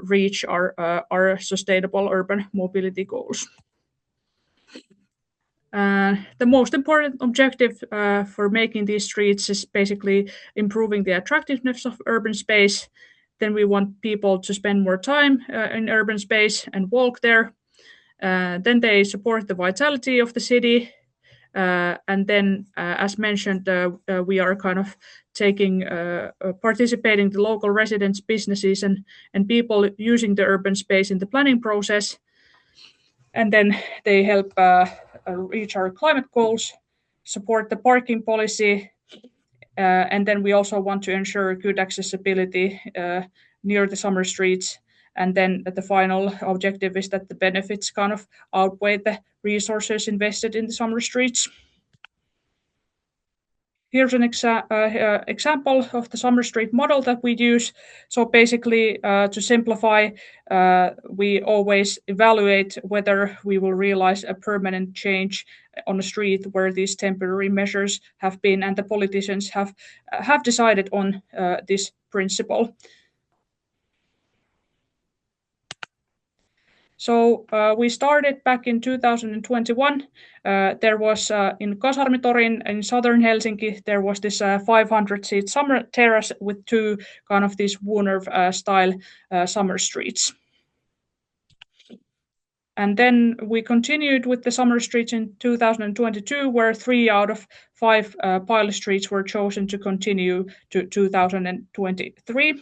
reach our sustainable urban mobility goals. The most important objective for making these streets is basically improving the attractiveness of urban space. Then we want people to spend more time in urban space and walk there. Then they support the vitality of the city. And then, as mentioned, we are kind of participating the local residents, businesses, and people using the urban space in the planning process. And then they help reach our climate goals, support the parking policy, and then we also want to ensure good accessibility near the summer streets. And then the final objective is that the benefits kind of outweigh the resources invested in the summer streets. Here's an example of the summer street model that we use. So basically, to simplify, we always evaluate whether we will realize a permanent change on a street where these temporary measures have been, and the politicians have decided on this principle. So we started back in 2021. There was in Kasarmitorin in southern Helsinki, there was this 500-seat summer terrace with two kind of these Wonerv style summer streets. And then we continued with the summer streets in 2022, where 3 out of 5 pilot streets were chosen to continue to 2023.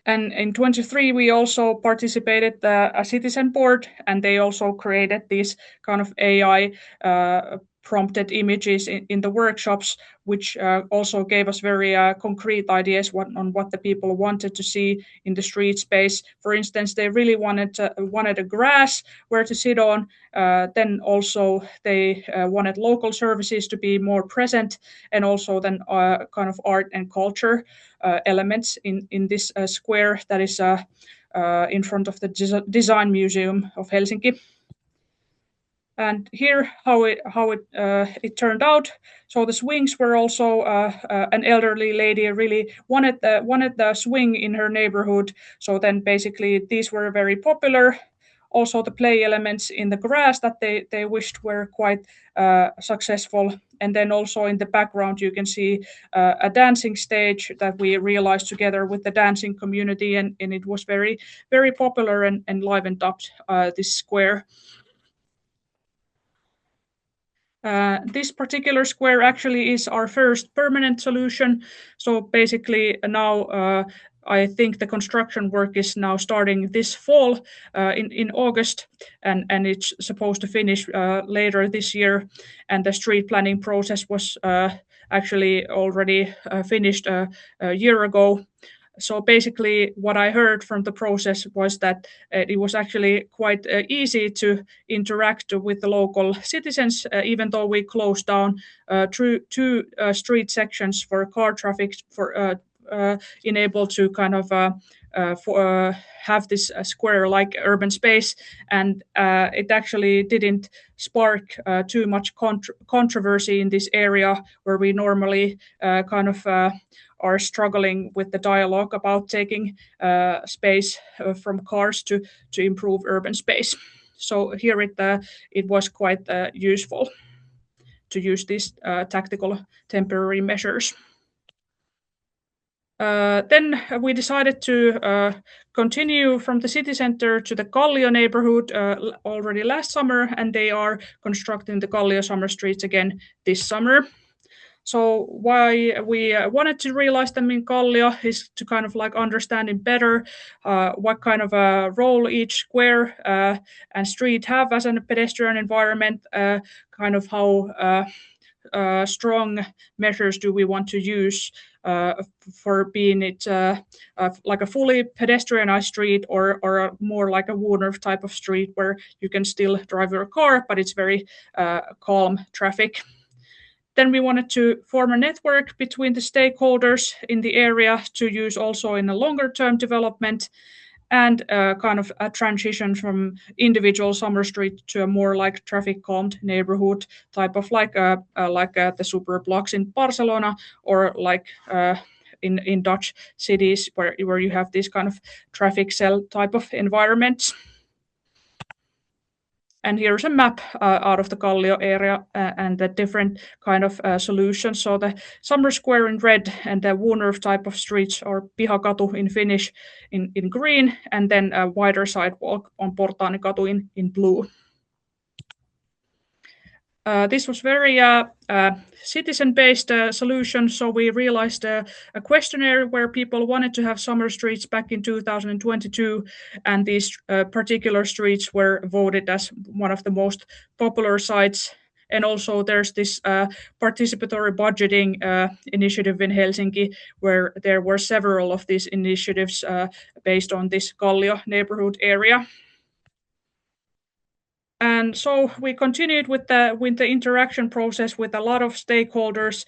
And in 23, we also participated a citizen board, and they also created these kind of AI prompted images in the workshops, which also gave us very concrete ideas on what the people wanted to see in the street space. For instance, they really wanted a grass where to sit on. Then also they wanted local services to be more present, and also then kind of art and culture elements in this square that is in front of the Design Museum of Helsinki. And here how it turned out. So the swings were also an elderly lady really wanted the swing in her neighborhood. So then basically these were very popular. Also the play elements in the grass that they wished were quite successful. And then also in the background you can see a dancing stage that we realized together with the dancing community, and it was very, very popular and livened up this square. This particular square actually is our first permanent solution. So basically now I think the construction work is now starting this fall in August, and it's supposed to finish later this year. And the street planning process was actually already finished a year ago. So basically what I heard from the process was that it was actually quite easy to interact with the local citizens, even though we closed down two street sections for car traffic for enable to kind of have this square-like urban space, and it actually didn't spark too much controversy in this area where we normally kind of are struggling with the dialogue about taking space from cars to improve urban space. So here it was quite useful to use these tactical temporary measures. Then we decided to continue from the city center to the Kallio neighborhood already last summer, and they are constructing the Kallio summer streets again this summer. So why we wanted to realize them in Kallio is to kind of like understanding better what kind of a role each square and street have as a pedestrian environment, kind of how strong measures do we want to use for being it like a fully pedestrianized street or more like a Wonerv type of street where you can still drive your car, but it's very calm traffic. Then we wanted to form a network between the stakeholders in the area to use also in a longer term development, and kind of a transition from individual summer street to a more like traffic calmed neighborhood type of like the super blocks in Barcelona, or like in Dutch cities where you have this kind of traffic cell type of environments. And here's a map out of the Kallio area and the different kind of solutions. So the Summer Square in red and the Woonurf type of streets, or Pihakatu in Finnish, in green, and then a wider sidewalk on Portaanikatu in blue. This was very citizen-based solution, so we realized a questionnaire where people wanted to have summer streets back in 2022, and these particular streets were voted as one of the most popular sites. And also there's this participatory budgeting initiative in Helsinki, where there were several of these initiatives based on this Kallio neighborhood area. And so we continued with the interaction process with a lot of stakeholders,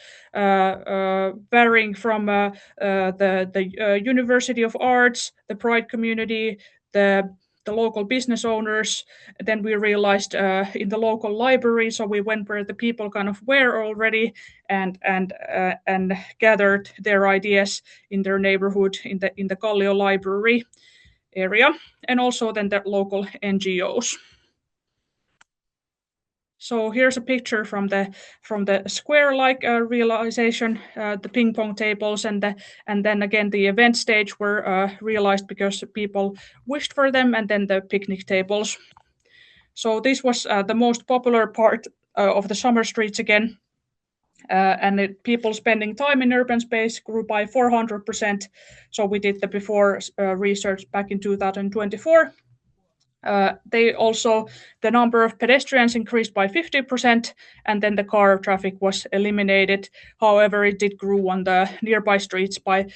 varying from the University of Arts, the Pride community, the local business owners. Then we realized in the local library, so we went where the people kind of were already and gathered their ideas in their neighborhood in the Kallio library area, and also then the local NGOs. So here's a picture from the square-like realization. The ping pong tables and then again the event stage were realized because people wished for them, and then the picnic tables. So this was the most popular part of the summer streets again, and people spending time in urban space grew by 400%. So we did the before research back in 2024. The number of pedestrians increased by 50%, and then the car traffic was eliminated. However, it did grow on the nearby streets by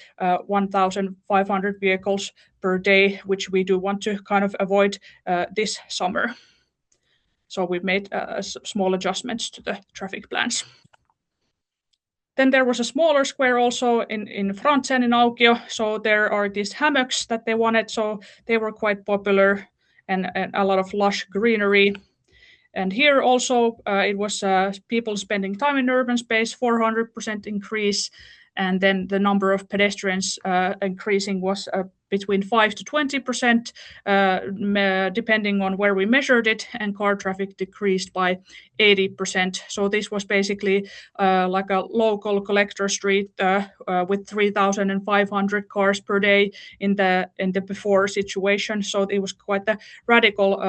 1,500 vehicles per day, which we do want to kind of avoid this summer. So we've made small adjustments to the traffic plans. Then there was a smaller square also in Frantsen in Aukio. So there are these hammocks that they wanted, so they were quite popular. And a lot of lush greenery. And here also it was people spending time in urban space, 400% increase. And then the number of pedestrians increasing was between 5 to 20%, depending on where we measured it, and car traffic decreased by 80%. So this was basically like a local collector street with 3,500 cars per day in the before situation. So it was quite a radical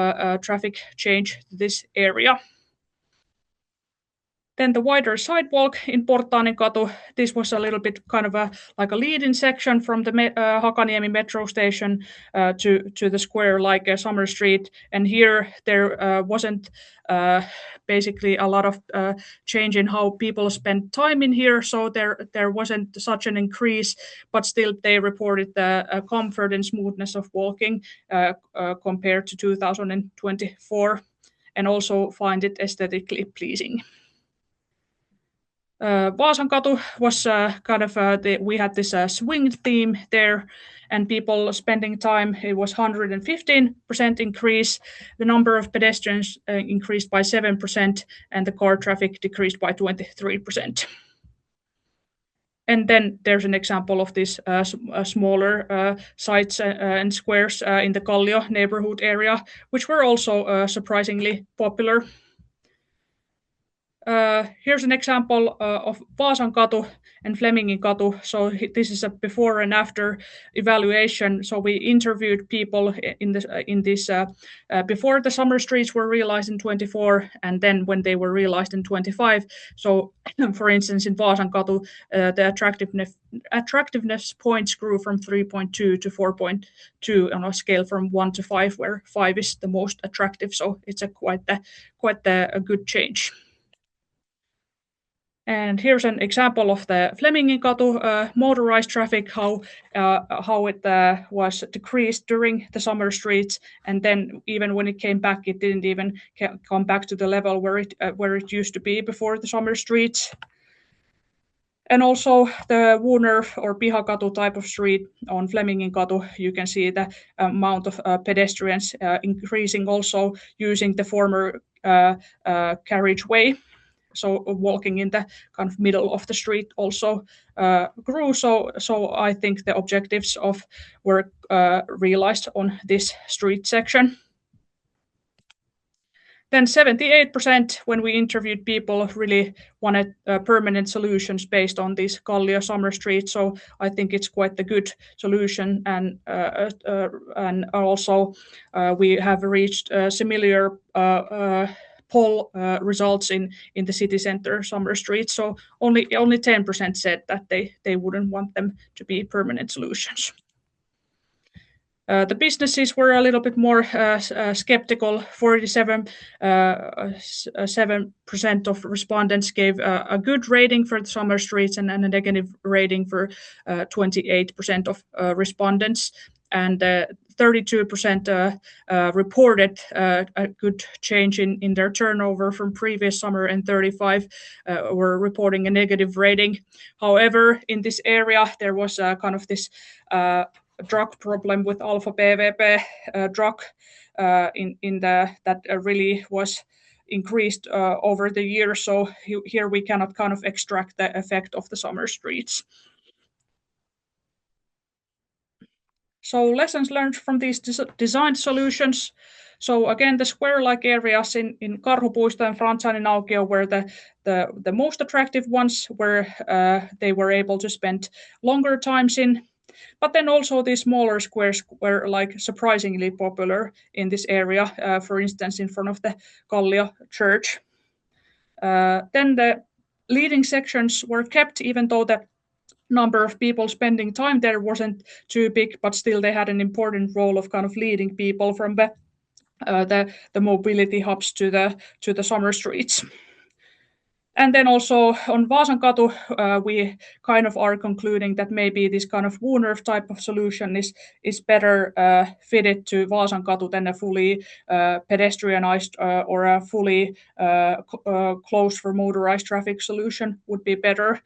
traffic change to this area. Then the wider sidewalk in Portaanikatu, this was a little bit kind of like a lead-in section from the Hakaniemi metro station to the square, like a Summer Street. And here there wasn't basically a lot of change in how people spend time in here, so there wasn't such an increase, but still they reported the comfort and smoothness of walking compared to 2024, and also find it aesthetically pleasing. Vaasankatu was kind of we had this swing theme there, and people spending time, it was 115% increase. The number of pedestrians increased by 7%, and the car traffic decreased by 23%. And then there's an example of this smaller sites and squares in the Kallio neighborhood area, which were also surprisingly popular. Here's an example of Vaasankatu and Fleminginkatu. So this is a before and after evaluation. So we interviewed people in this before the summer streets were realized in 24, and then when they were realized in 25. So, for instance, in Vaasankatu, the attractiveness points grew from 3.2 to 4.2 on a scale from 1 to 5, where 5 is the most attractive. So it's quite a good change. And here's an example of the Fleminginkatu motorized traffic, how it was decreased during the summer streets, and then even when it came back, it didn't even come back to the level where it used to be before the summer streets. And also the Woonurf or Pihakatu type of street on Fleminginkatu, you can see the amount of pedestrians increasing, also using the former carriageway. So walking in the kind of middle of the street also grew. So I think the objectives were realized on this street section. Then 78%, when we interviewed people, really wanted permanent solutions based on these Kallio Summer Streets. So I think it's quite a good solution, and also we have reached similar poll results in the city center summer streets. So only 10% said that they wouldn't want them to be permanent solutions. The businesses were a little bit more skeptical. 47% of respondents gave a good rating for the summer streets and a negative rating for 28% of respondents. And 32% reported a good change in their turnover from previous summer, and 35% were reporting a negative rating. However, in this area, there was kind of this drug problem with alpha PVP drug that really was increased over the year. So here we cannot kind of extract the effect of the summer streets. So lessons learned from these design solutions. So again, the square-like areas in Karhupuisto and Frantzaninaukkio were the most attractive ones, where they were able to spend longer times in. But then also these smaller squares were like surprisingly popular in this area, for instance, in front of the Kallio church. Then the leading sections were kept, even though the number of people spending time there wasn't too big, but still they had an important role of kind of leading people from the mobility hubs to the summer streets. And then also on Vaasankatu, we kind of are concluding that maybe this kind of Wonerf type of solution is better fitted to Vaasankatu than a fully pedestrianized or a fully closed for motorized traffic solution would be better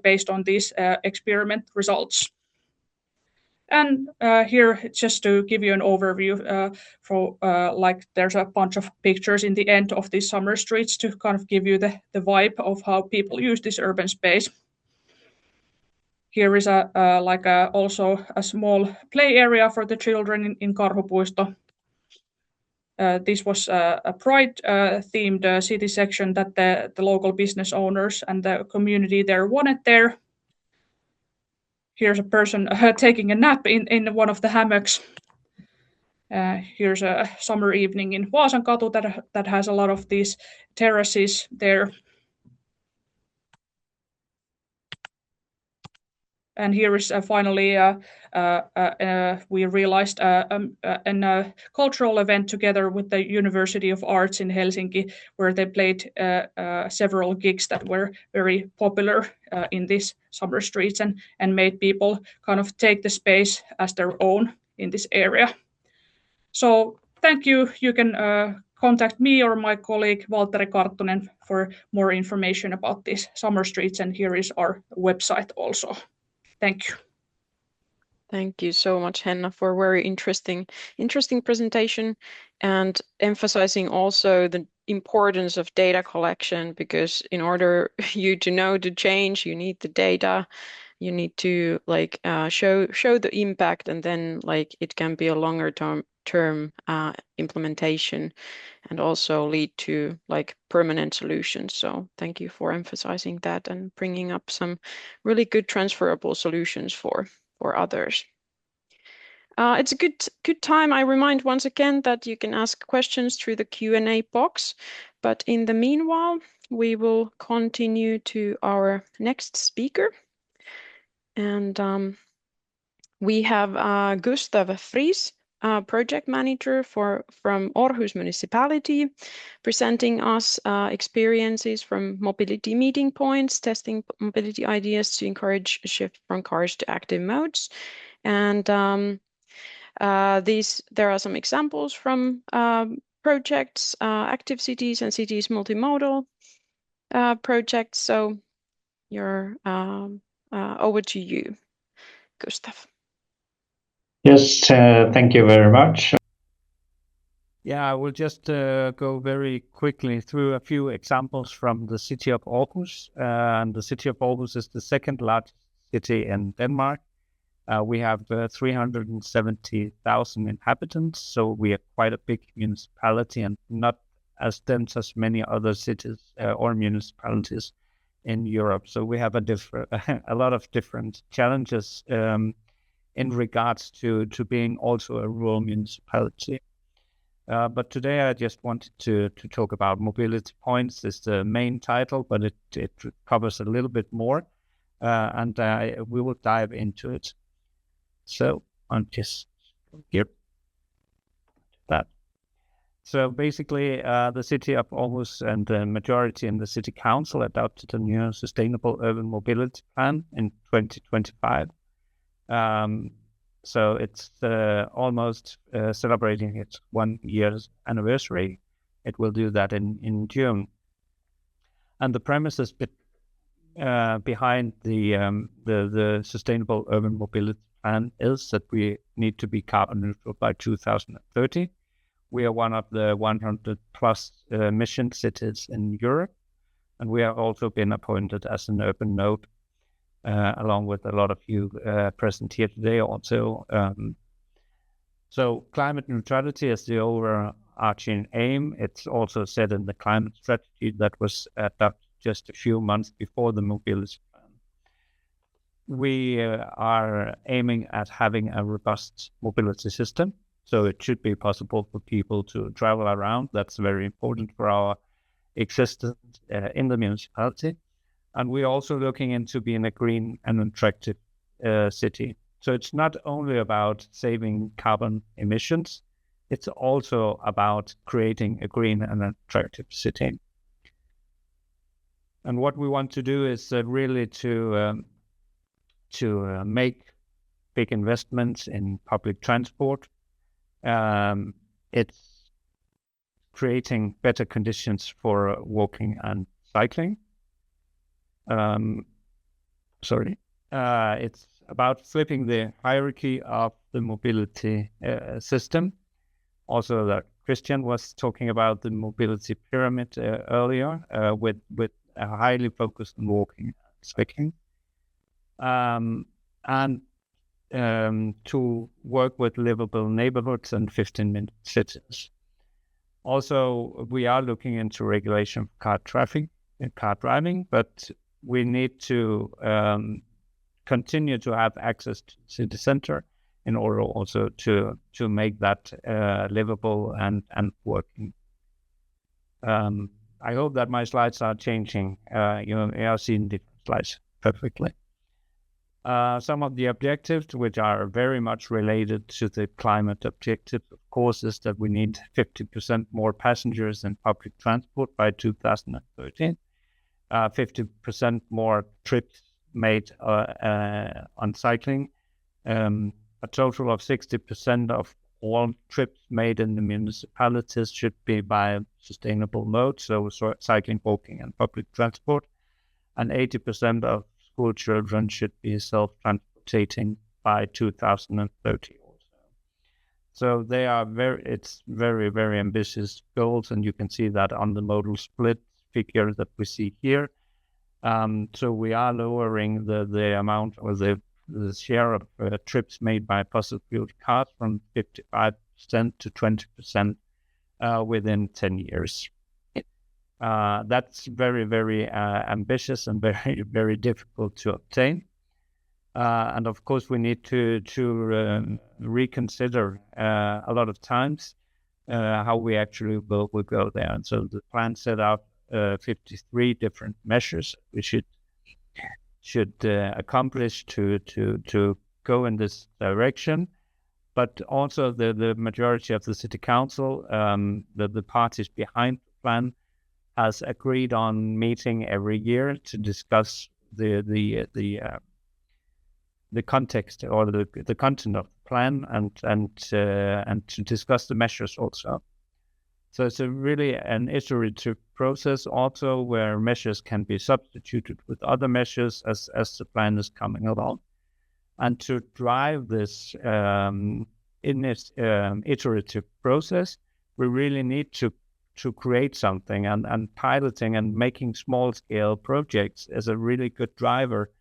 based on these experiment results. And here, just to give you an overview, there's a bunch of pictures in the end of these summer streets to kind of give you the vibe of how people use this urban space. Here is also a small play area for the children in Karhupuisto. This was a Pride-themed city section that the local business owners and the community there wanted there. Here's a person taking a nap in one of the hammocks. Here's a summer evening in Vaasankatu that has a lot of these terraces there. And here is finally, we realized a cultural event together with the University of Arts in Helsinki, where they played several gigs that were very popular in these summer streets and made people kind of take the space as their own in this area. So thank you. You can contact me or my colleague Valtteri Karttunen for more information about these summer streets, and here is our website also. Thank you. Thank you so much, Henna, for a very interesting presentation, and emphasizing also the importance of data collection, because in order you to know the change, you need the data. You need to show the impact, and then it can be a longer term implementation and also lead to permanent solutions. So thank you for emphasizing that and bringing up some really good transferable solutions for others. It's a good time. I remind once again that you can ask questions through the Q&A box, but in the meanwhile, we will continue to our next speaker. And we have Gustav Friis, project manager from Aarhus Municipality, presenting us experiences from mobility meeting points, testing mobility ideas to encourage a shift from cars to active modes. And there are some examples from projects, active cities and cities multimodal projects. So you're over to you, Gustav. Yes, thank you very much. Yeah, I will just go very quickly through a few examples from the city of Aarhus. And the city of Aarhus is the second largest city in Denmark. We have 370,000 inhabitants, so we are quite a big municipality and not as dense as many other cities or municipalities in Europe. So we have a lot of different challenges in regards to being also a rural municipality. But today I just wanted to talk about mobility points. It's the main title, but it covers a little bit more, and we will dive into it. So I'm just here. That. So basically, the city of Aarhus and the majority in the city council adopted a new sustainable urban mobility plan in 2025. So it's almost celebrating its 1 year's anniversary. It will do that in June. And the premises behind the sustainable urban mobility plan is that we need to be carbon neutral by 2030. We are one of the 100 plus mission cities in Europe, and we have also been appointed as an urban node, along with a lot of you present here today also. So climate neutrality is the overarching aim. It's also said in the climate strategy that was adopted just a few months before the mobility plan. We are aiming at having a robust mobility system. So it should be possible for people to travel around. That's very important for our existence in the municipality. And we're also looking into being a green and attractive city. So it's not only about saving carbon emissions, it's also about creating a green and attractive city. And what we want to do is really to make big investments in public transport. It's creating better conditions for walking and cycling. It's about flipping the hierarchy of the mobility system. Also, that Christiaan was talking about the mobility pyramid earlier, with a highly focused on walking and cycling. And to work with livable neighborhoods and 15-minute cities. Also, we are looking into regulation of car traffic and car driving, but we need to continue to have access to the city center in order also to make that livable and working. I hope that my slides are changing. You are seeing different slides perfectly. Some of the objectives, which are very much related to the climate objectives, of course, is that we need 50% more passengers in public transport by 2013, 50% more trips made on cycling, a total of 60% of all trips made in the municipalities should be by sustainable modes, so cycling, walking, and public transport, and 80% of school children should be self-transportating by 2030 also. So they are very, very ambitious goals, and you can see that on the modal split figure that we see here. So we are lowering the amount or the share of trips made by fossil fuel cars from 55% to 20% within 10 years. That's very, very ambitious and very, very difficult to obtain. And of course, we need to reconsider a lot of times how we actually will go there. And so the plan set out 53 different measures we should accomplish to go in this direction. But also the majority of the city council, the parties behind the plan, has agreed on meeting every year to discuss the context or the content of the plan and to discuss the measures also. So it's really an iterative process also, where measures can be substituted with other measures as the plan is coming along. And to drive this in this iterative process, we really need to create something, and piloting and making small scale projects is a really good driver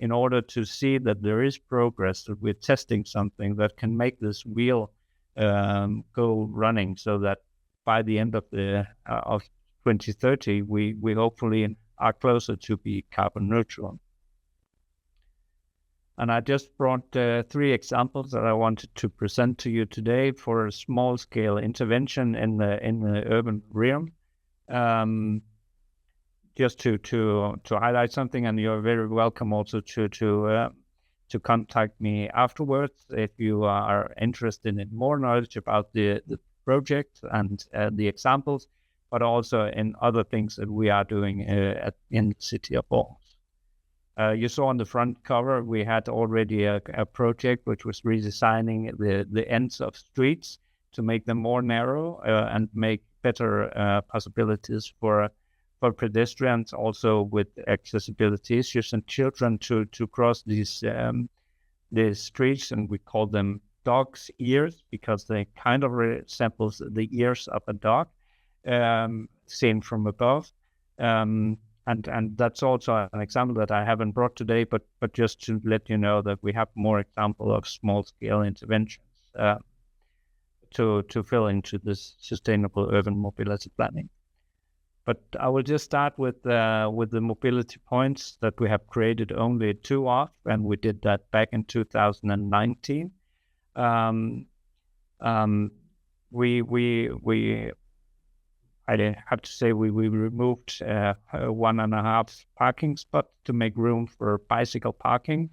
in order to see that there is progress, that we're testing something that can make this wheel go running, so that by the end of 2030, we hopefully are closer to be carbon neutral. And I just brought 3 examples that I wanted to present to you today for a small-scale intervention in the urban realm. Just to highlight something, and you're very welcome also to contact me afterwards if you are interested in more knowledge about the project and the examples, but also in other things that we are doing in the city of Aarhus. You saw on the front cover, we had already a project which was redesigning the ends of streets to make them more narrow and make better possibilities for pedestrians, also with accessibility issues, and children to cross these streets, and we call them dog's ears because they kind of resembles the ears of a dog seen from above. And that's also an example that I haven't brought today, but just to let you know that we have more example of small-scale interventions to fill into this sustainable urban mobility planning. But I will just start with the mobility points that we have created only 2 of, and we did that back in 2019. I have to say we removed 1.5 parking spots to make room for bicycle parking.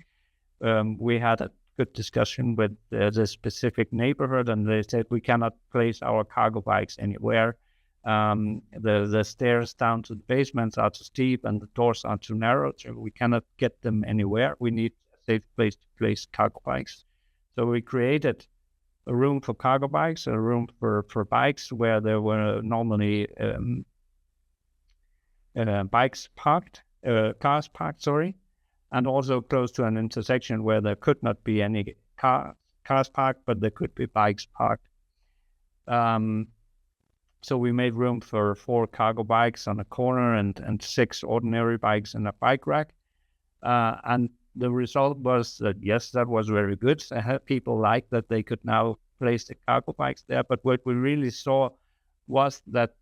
We had a good discussion with the specific neighborhood, and they said we cannot place our cargo bikes anywhere. The stairs down to the basements are too steep and the doors are too narrow, so we cannot get them anywhere. We need a safe place to place cargo bikes. So we created a room for cargo bikes, a room for bikes where there were normally cars parked, and also close to an intersection where there could not be any cars parked, but there could be bikes parked. So we made room for 4 cargo bikes on a corner and 6 ordinary bikes in a bike rack. And the result was that, yes, that was very good. People liked that they could now place the cargo bikes there. But what we really saw was that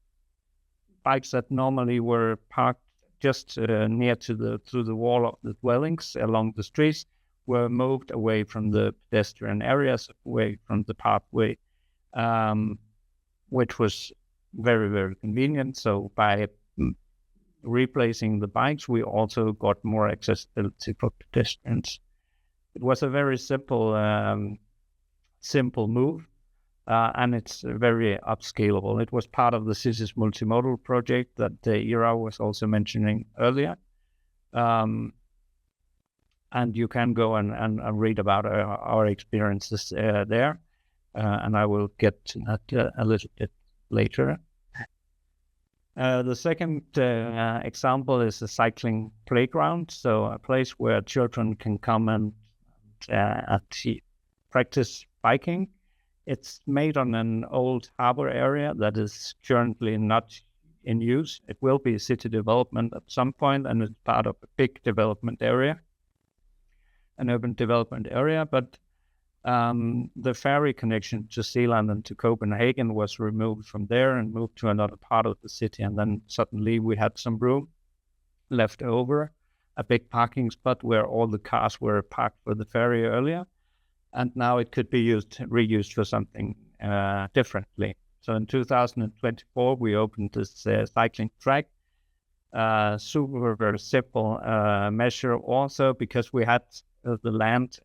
bikes that normally were parked just near to the wall of the dwellings along the streets were moved away from the pedestrian areas, away from the pathway, which was very, very convenient. So by replacing the bikes, we also got more accessibility for pedestrians. It was a very simple move, and it's very upscalable. It was part of the city's multimodal project that Ira was also mentioning earlier. And you can go and read about our experiences there, and I will get to that a little bit later. The second example is a cycling playground, so a place where children can come and practice biking. It's made on an old harbor area that is currently not in use. It will be city development at some point, and it's part of a big development area, an urban development area, but the ferry connection to Zealand and to Copenhagen was removed from there and moved to another part of the city. And then suddenly we had some room left over, a big parking spot where all the cars were parked for the ferry earlier. And now it could be reused for something differently. So in 2024, we opened this cycling track. Super very simple measure also, because we had the land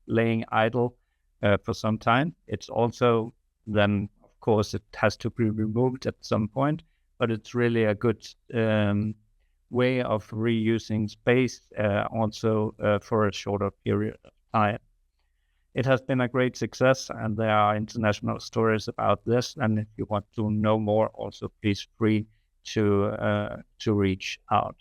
laying idle for some time. It's also then, of course, it has to be removed at some point, but it's really a good way of reusing space also for a shorter period of time. It has been a great success, and there are international stories about this. And if you want to know more, also please free to reach out.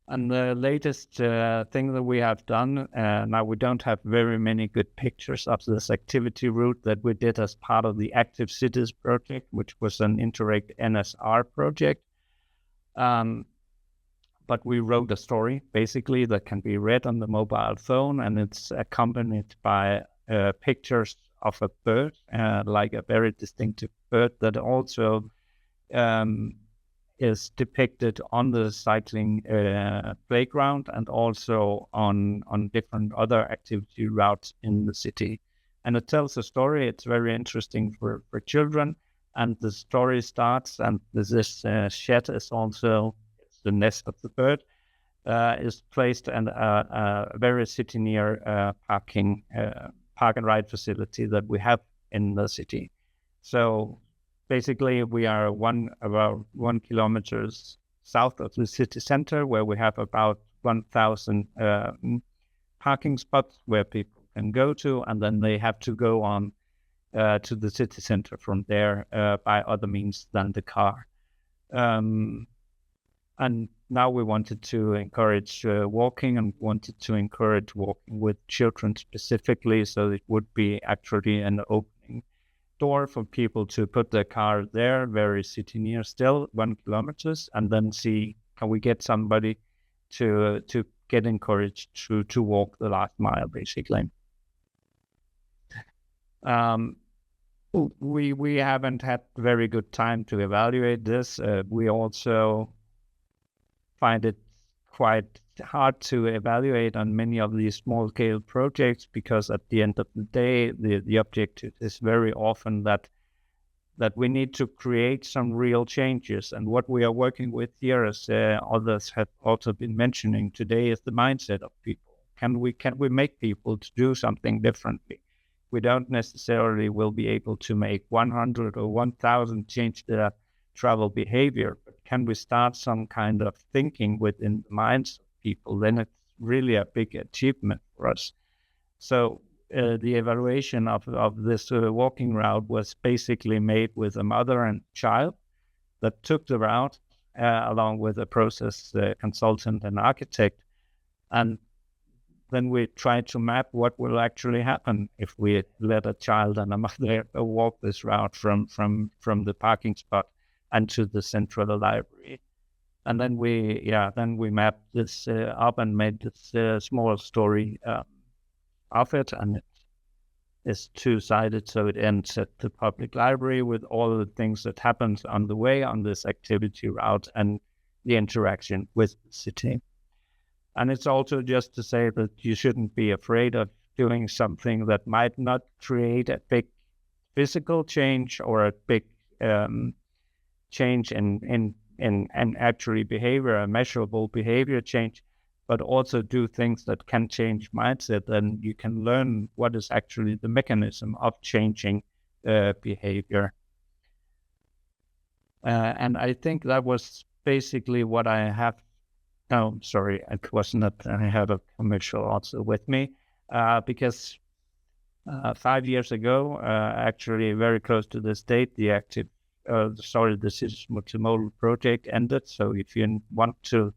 And the latest thing that we have done, now we don't have very many good pictures of this activity route that we did as part of the Active Cities project, which was an Interreg NSR project. But we wrote a story, basically, that can be read on the mobile phone, and it's accompanied by pictures of a bird, like a very distinctive bird that also is depicted on the cycling playground and also on different other activity routes in the city. And it tells a story. It's very interesting for children. And the story starts, and this shed is also the nest of the bird, is placed in a very city near park and ride facility that we have in the city. So basically, we are about 1 kilometer south of the city center, where we have about 1,000 parking spots where people can go to, and then they have to go on to the city center from there by other means than the car. And now we wanted to encourage walking, and wanted to encourage walking with children specifically, so it would be actually an opening door for people to put their car there, very city near still, 1 kilometer, and then see, can we get somebody to get encouraged to walk the last mile, basically. We haven't had very good time to evaluate this. We also find it quite hard to evaluate on many of these small-scale projects, because at the end of the day, the objective is very often that we need to create some real changes. And what we are working with here, as others have also been mentioning today, is the mindset of people. Can we make people to do something differently? We don't necessarily will be able to make 100 or 1,000 change their travel behavior, but can we start some kind of thinking within the minds of people? Then it's really a big achievement for us. So the evaluation of this walking route was basically made with a mother and child that took the route along with a process consultant and architect. And then we tried to map what will actually happen if we let a child and a mother walk this route from the parking spot and to the central library. And then we mapped this up and made this small story of it, and it is two-sided, so it ends at the public library with all the things that happens on the way on this activity route and the interaction with the city. And it's also just to say that you shouldn't be afraid of doing something that might not create a big physical change or a big change in actually behavior, a measurable behavior change, but also do things that can change mindset, and you can learn what is actually the mechanism of changing behavior. And I think that was basically what I have. Oh, sorry, it was not. I have a commercial also with me because 5 years ago, actually very close to this date, the City Multimodal project ended. So if you want to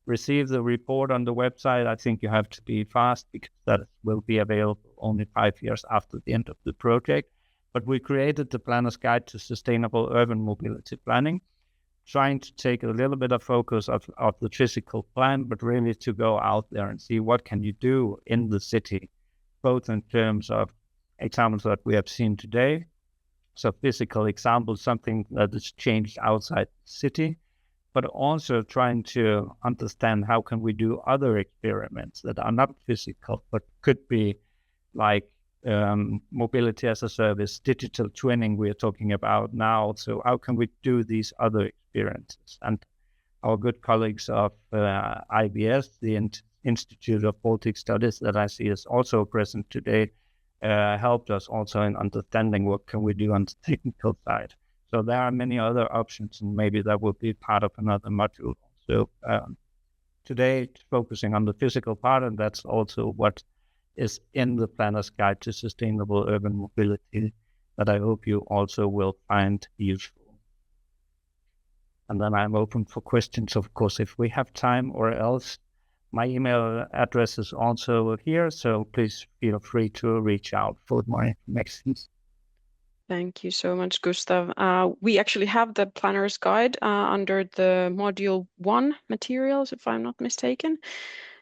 receive the report on the website, I think you have to be fast, because that will be available only 5 years after the end of the project. But we created the Planner's Guide to Sustainable Urban Mobility Planning, trying to take a little bit of focus of the physical plan, but really to go out there and see what can you do in the city, both in terms of examples that we have seen today. So physical examples, something that is changed outside the city, but also trying to understand how can we do other experiments that are not physical, but could be like mobility as a service, digital twinning we're talking about now. So how can we do these other experiences? And our good colleagues of IBS, the Institute of Baltic Studies that I see is also present today, helped us also in understanding what can we do on the technical side. So there are many other options, and maybe that will be part of another module. So today, focusing on the physical part, and that's also what is in the Planner's Guide to Sustainable Urban Mobility that I hope you also will find useful. And then I'm open for questions, of course, if we have time, or else my email address is also here, so please feel free to reach out for more information. Thank you so much, Gustav. We actually have the Planner's Guide under the Module 1 materials, if I'm not mistaken.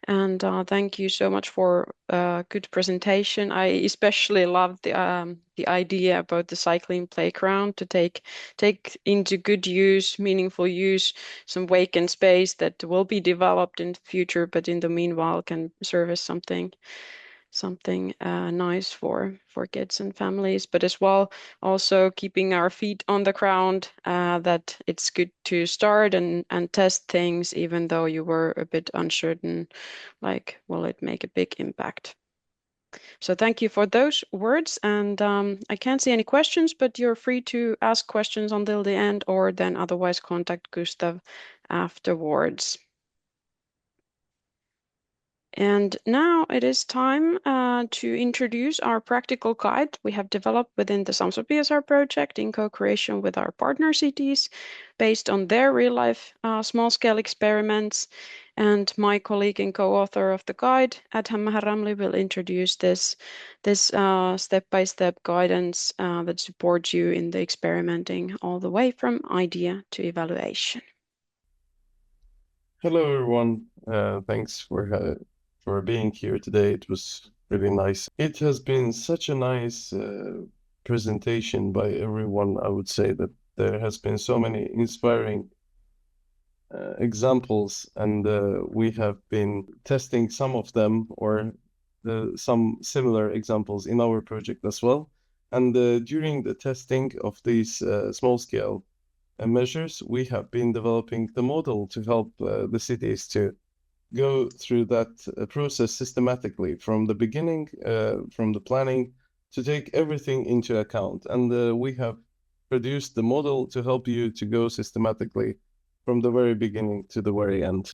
And thank you so much for a good presentation. I especially love the idea about the cycling playground to take into good use, meaningful use, some vacant space that will be developed in the future, but in the meanwhile can serve as something nice for kids and families, but as well also keeping our feet on the ground, that it's good to start and test things even though you were a bit uncertain, like will it make a big impact. So thank you for those words, and I can't see any questions, but you're free to ask questions until the end or then otherwise contact Gustav afterwards. And now it is time to introduce our practical guide we have developed within the SUMPs PSR project in co-creation with our partner cities based on their real-life small-scale experiments. And my colleague and co-author of the guide, Adham Maharramli, will introduce this step-by-step guidance that supports you in the experimenting all the way from idea to evaluation. Hello, everyone. Thanks for being here today. It was really nice. It has been such a nice presentation by everyone. I would say that there has been so many inspiring examples, and we have been testing some of them or some similar examples in our project as well. And during the testing of these small-scale measures, we have been developing the model to help the cities to go through that process systematically from the beginning, from the planning, to take everything into account. And we have produced the model to help you to go systematically from the very beginning to the very end.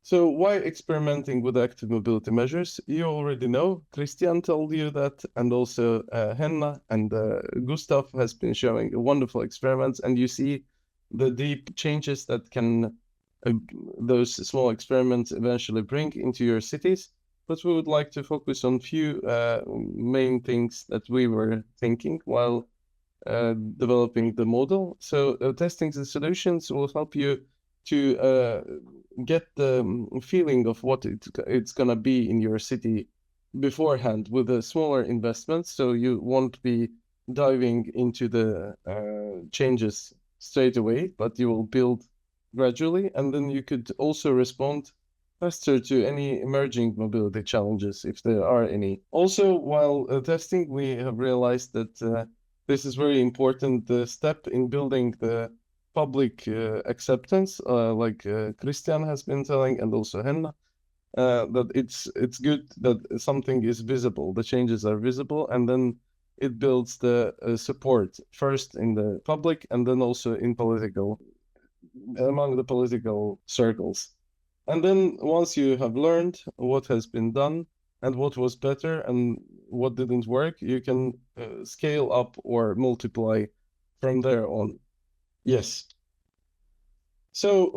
So why experimenting with active mobility measures? You already know, Christiaan told you that, and also Henna and Gustav has been showing wonderful experiments, and you see the deep changes that can those small experiments eventually bring into your cities. But we would like to focus on few main things that we were thinking while developing the model. So testing the solutions will help you to get the feeling of what it's gonna be in your city beforehand with the smaller investments, so you won't be diving into the changes straight away, but you will build gradually, and then you could also respond faster to any emerging mobility challenges if there are any. Also, while testing, we have realized that this is very important step in building the public acceptance, like Christiaan has been telling, and also Henna, that it's good that something is visible, the changes are visible, and then it builds the support first in the public and then also in among the political circles. And then once you have learned what has been done and what was better and what didn't work, you can scale up or multiply from there on. Yes. So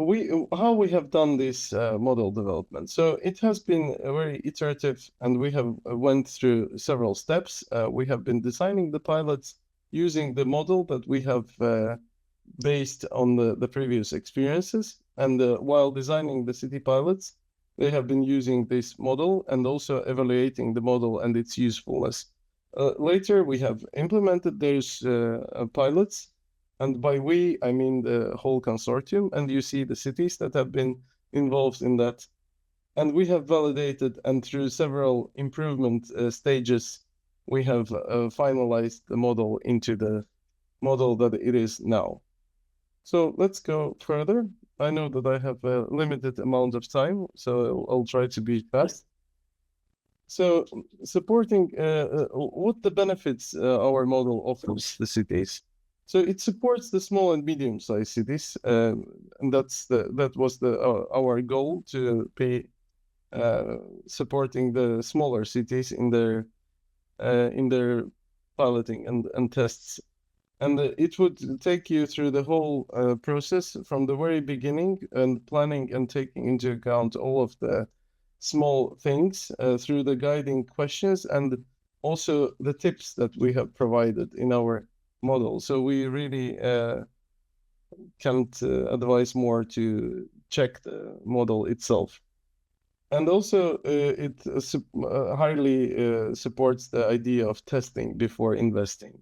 how we have done this model development. So it has been very iterative, and we have went through several steps. We have been designing the pilots using the model that we have based on the previous experiences. And while designing the city pilots, they have been using this model and also evaluating the model and its usefulness. Later, we have implemented those pilots. And by we, I mean the whole consortium, and you see the cities that have been involved in that. And we have validated, and through several improvement stages, we have finalized the model into the model that it is now. So let's go further. I know that I have a limited amount of time, so I'll try to be fast. So supporting what the benefits our model offers the cities. So it supports the small and medium-sized cities, and that was our goal, to be supporting the smaller cities in their piloting and tests. And it would take you through the whole process from the very beginning and planning and taking into account all of the small things through the guiding questions and also the tips that we have provided in our model. So we really can't advise more to check the model itself. And also, it highly supports the idea of testing before investing.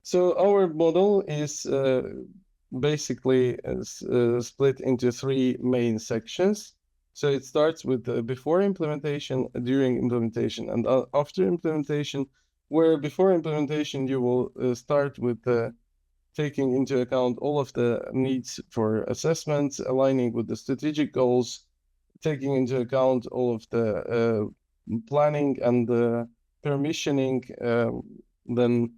So our model is basically split into 3 main sections. So it starts with before implementation, during implementation, and after implementation, where before implementation you will start with taking into account all of the needs for assessments, aligning with the strategic goals, taking into account all of the planning and the permissioning, then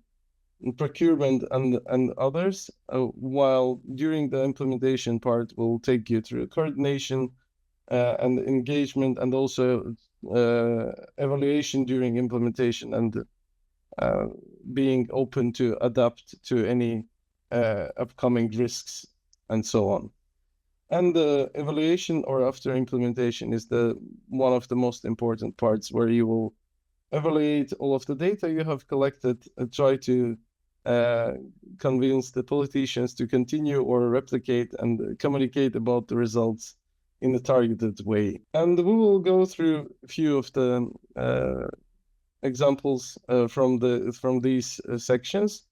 procurement and others, while during the implementation part will take you through coordination and engagement, and also evaluation during implementation, and being open to adapt to any upcoming risks and so on. And the evaluation or after implementation is one of the most important parts, where you will evaluate all of the data you have collected and try to convince the politicians to continue or replicate and communicate about the results in a targeted way. And we will go through a few of the examples from these sections.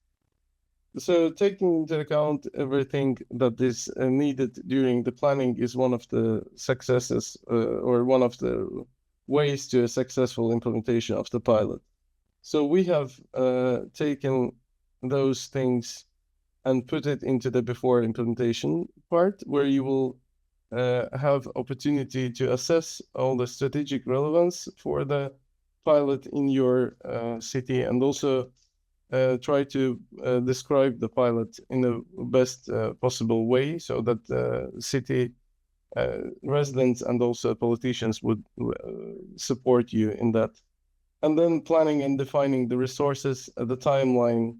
So taking into account everything that is needed during the planning is one of the successes or one of the ways to a successful implementation of the pilot. So we have taken those things and put it into the before implementation part, where you will have opportunity to assess all the strategic relevance for the pilot in your city, and also try to describe the pilot in the best possible way, so that city residents and also politicians would support you in that. And then planning and defining the resources, the timeline,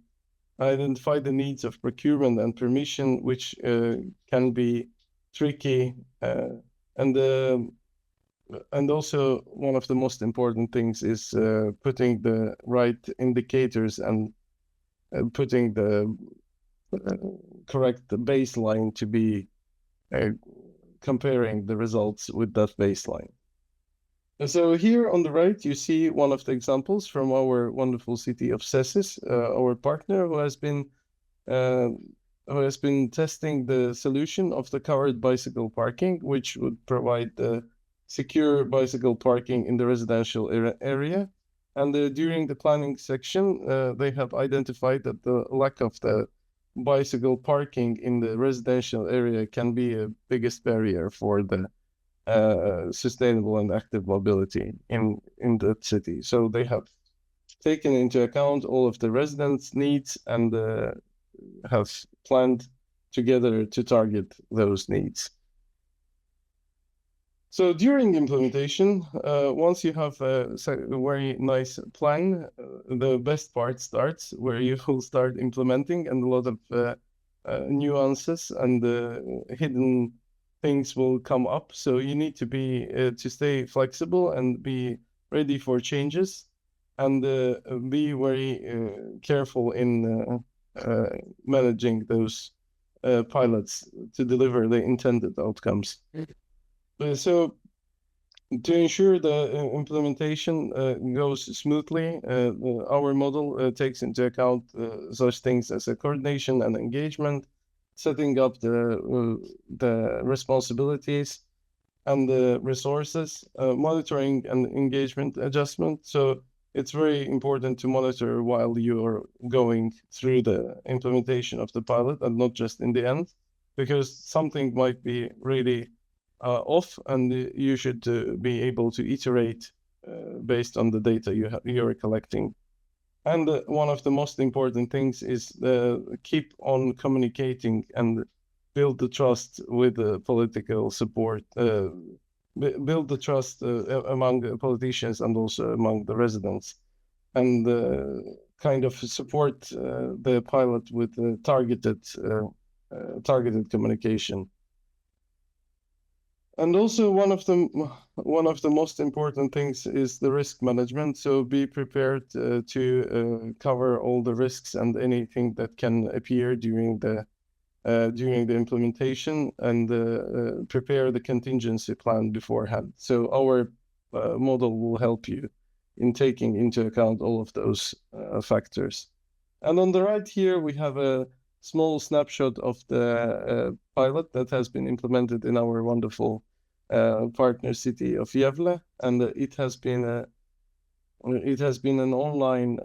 identify the needs of procurement and permission, which can be tricky, and also one of the most important things is putting the right indicators and putting the correct baseline to be comparing the results with that baseline. So here on the right, you see one of the examples from our wonderful city of Cesis, our partner, who has been testing the solution of the covered bicycle parking, which would provide the secure bicycle parking in the residential area. And during the planning section, they have identified that the lack of the bicycle parking in the residential area can be a biggest barrier for the sustainable and active mobility in that city. So they have taken into account all of the residents' needs and have planned together to target those needs. So during implementation, once you have a very nice plan, the best part starts, where you will start implementing, and a lot of nuances and hidden things will come up. So you need to be to stay flexible and be ready for changes, and be very careful in managing those pilots to deliver the intended outcomes. So to ensure the implementation goes smoothly, our model takes into account such things as a coordination and engagement, setting up the responsibilities and the resources, monitoring and engagement adjustment. So it's very important to monitor while you're going through the implementation of the pilot, and not just in the end, because something might be really off, and you should be able to iterate based on the data you're collecting. And one of the most important things is keep on communicating and build the trust with the political support, build the trust among the politicians and also among the residents, and kind of support the pilot with targeted communication. And also one of the most important things is the risk management. So be prepared to cover all the risks and anything that can appear during the during the implementation and prepare the contingency plan beforehand. So our model will help you in taking into account all of those factors. And on the right here, we have a small snapshot of the pilot that has been implemented in our wonderful partner city of Gävle, and it has been an online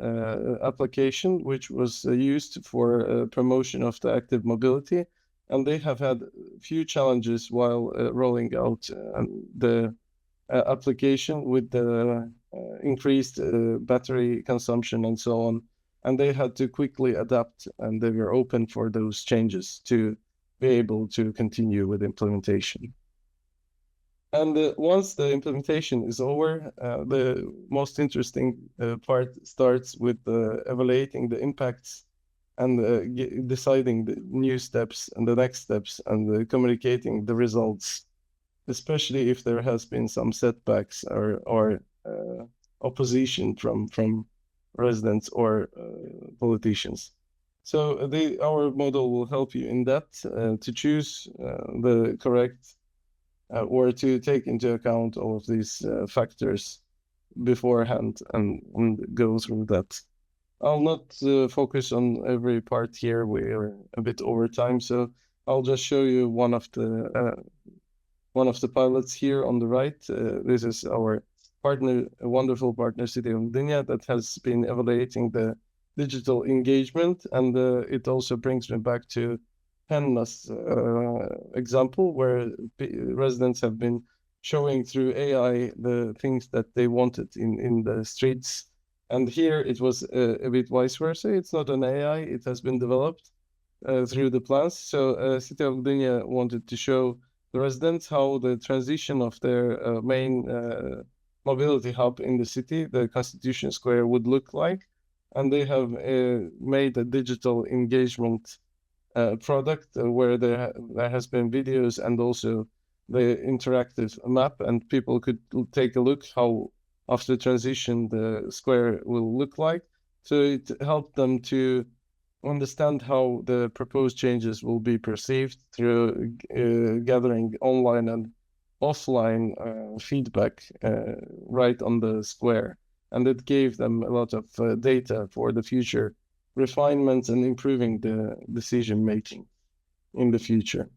application which was used for promotion of the active mobility, and they have had a few challenges while rolling out the application with the increased battery consumption and so on. And they had to quickly adapt, and they were open for those changes to be able to continue with implementation. And once the implementation is over, the most interesting part starts with evaluating the impacts and deciding the new steps and the next steps and communicating the results, especially if there has been some setbacks or opposition from residents or politicians. So our model will help you in that to choose the correct or to take into account all of these factors beforehand and go through that. I'll not focus on every part here. We're a bit over time, so I'll just show you one of the pilots here on the right. This is our partner, a wonderful partner city of Gdynia that has been evaluating the digital engagement, and it also brings me back to Henna's example, where residents have been showing through AI the things that they wanted in the streets. And here it was a bit vice versa. It's not an AI, it has been developed through the plans. So City of Gdynia wanted to show the residents how the transition of their main mobility hub in the city, the Constitution Square, would look like. And they have made a digital engagement product where there has been videos and also the interactive map, and people could take a look how after transition the square will look like. So it helped them to understand how the proposed changes will be perceived through gathering online and offline feedback right on the square. And it gave them a lot of data for the future refinements and improving the decision making in the future.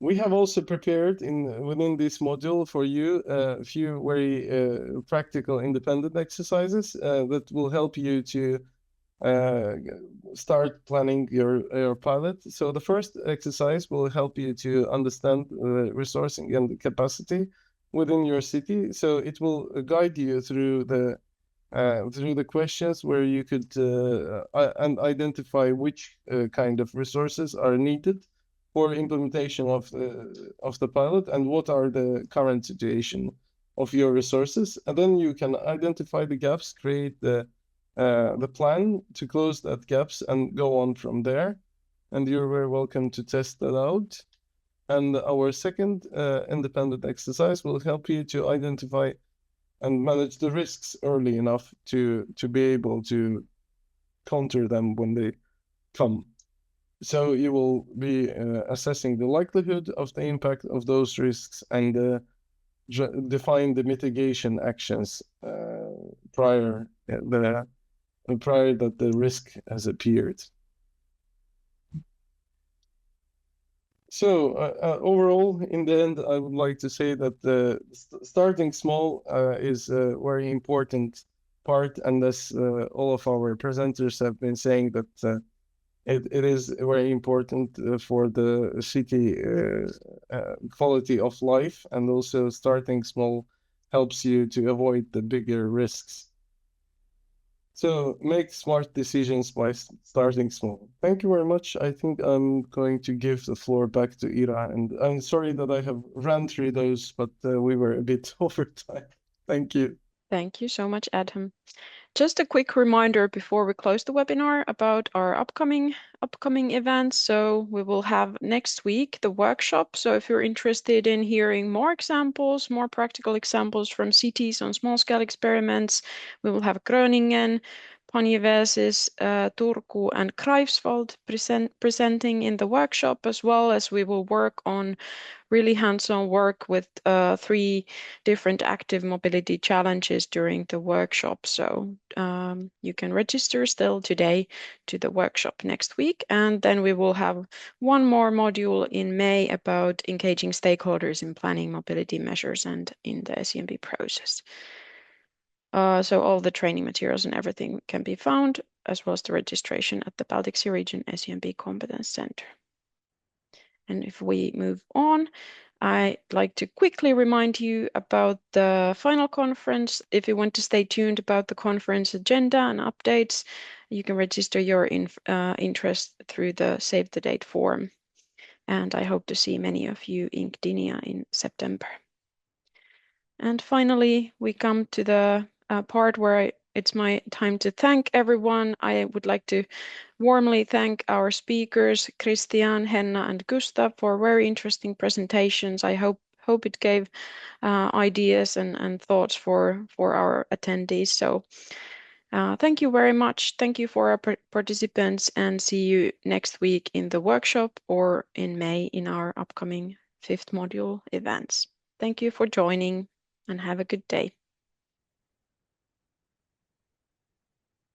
We have also prepared within this module for you a few very practical independent exercises that will help you to start planning your pilot. So the first exercise will help you to understand the resourcing and the capacity within your city. So it will guide you through the questions where you could and identify which kind of resources are needed for implementation of the pilot and what are the current situation of your resources. And then you can identify the gaps, create the plan to close that gaps and go on from there. And you're very welcome to test that out. And our second independent exercise will help you to identify and manage the risks early enough to be able to counter them when they come. So you will be assessing the likelihood of the impact of those risks and define the mitigation actions prior that the risk has appeared. So overall, in the end, I would like to say that starting small is a very important part, and as all of our presenters have been saying, that it is very important for the city quality of life, and also starting small helps you to avoid the bigger risks. So make smart decisions by starting small. Thank you very much. I think I'm going to give the floor back to Ira, and I'm sorry that I have ran through those, but we were a bit over time. Thank you. Thank you so much, Adham. Just a quick reminder before we close the webinar about our upcoming events. So we will have next week the workshop. So if you're interested in hearing more examples, more practical examples from cities on small-scale experiments, we will have Groningen, Panjivesis, Turku and Greifswald presenting in the workshop, as well as we will work on really hands-on work with 3 different active mobility challenges during the workshop. So you can register still today to the workshop next week. And then we will have one more module in May about engaging stakeholders in planning mobility measures and in the SUMP process. So all the training materials and everything can be found, as well as the registration at the Baltic Sea Region SUMP Competence Center. And if we move on, I'd like to quickly remind you about the final conference. If you want to stay tuned about the conference agenda and updates, you can register your interest through the Save the Date form. And I hope to see many of you in Gdynia in September. And finally, we come to the part where it's my time to thank everyone. I would like to warmly thank our speakers, Christiaan, Henna, and Gustav, for very interesting presentations. I hope it gave ideas and thoughts for our attendees. So thank you very much. Thank you for our participants, and see you next week in the workshop or in May in our upcoming 5th module events. Thank you for joining, and have a good day.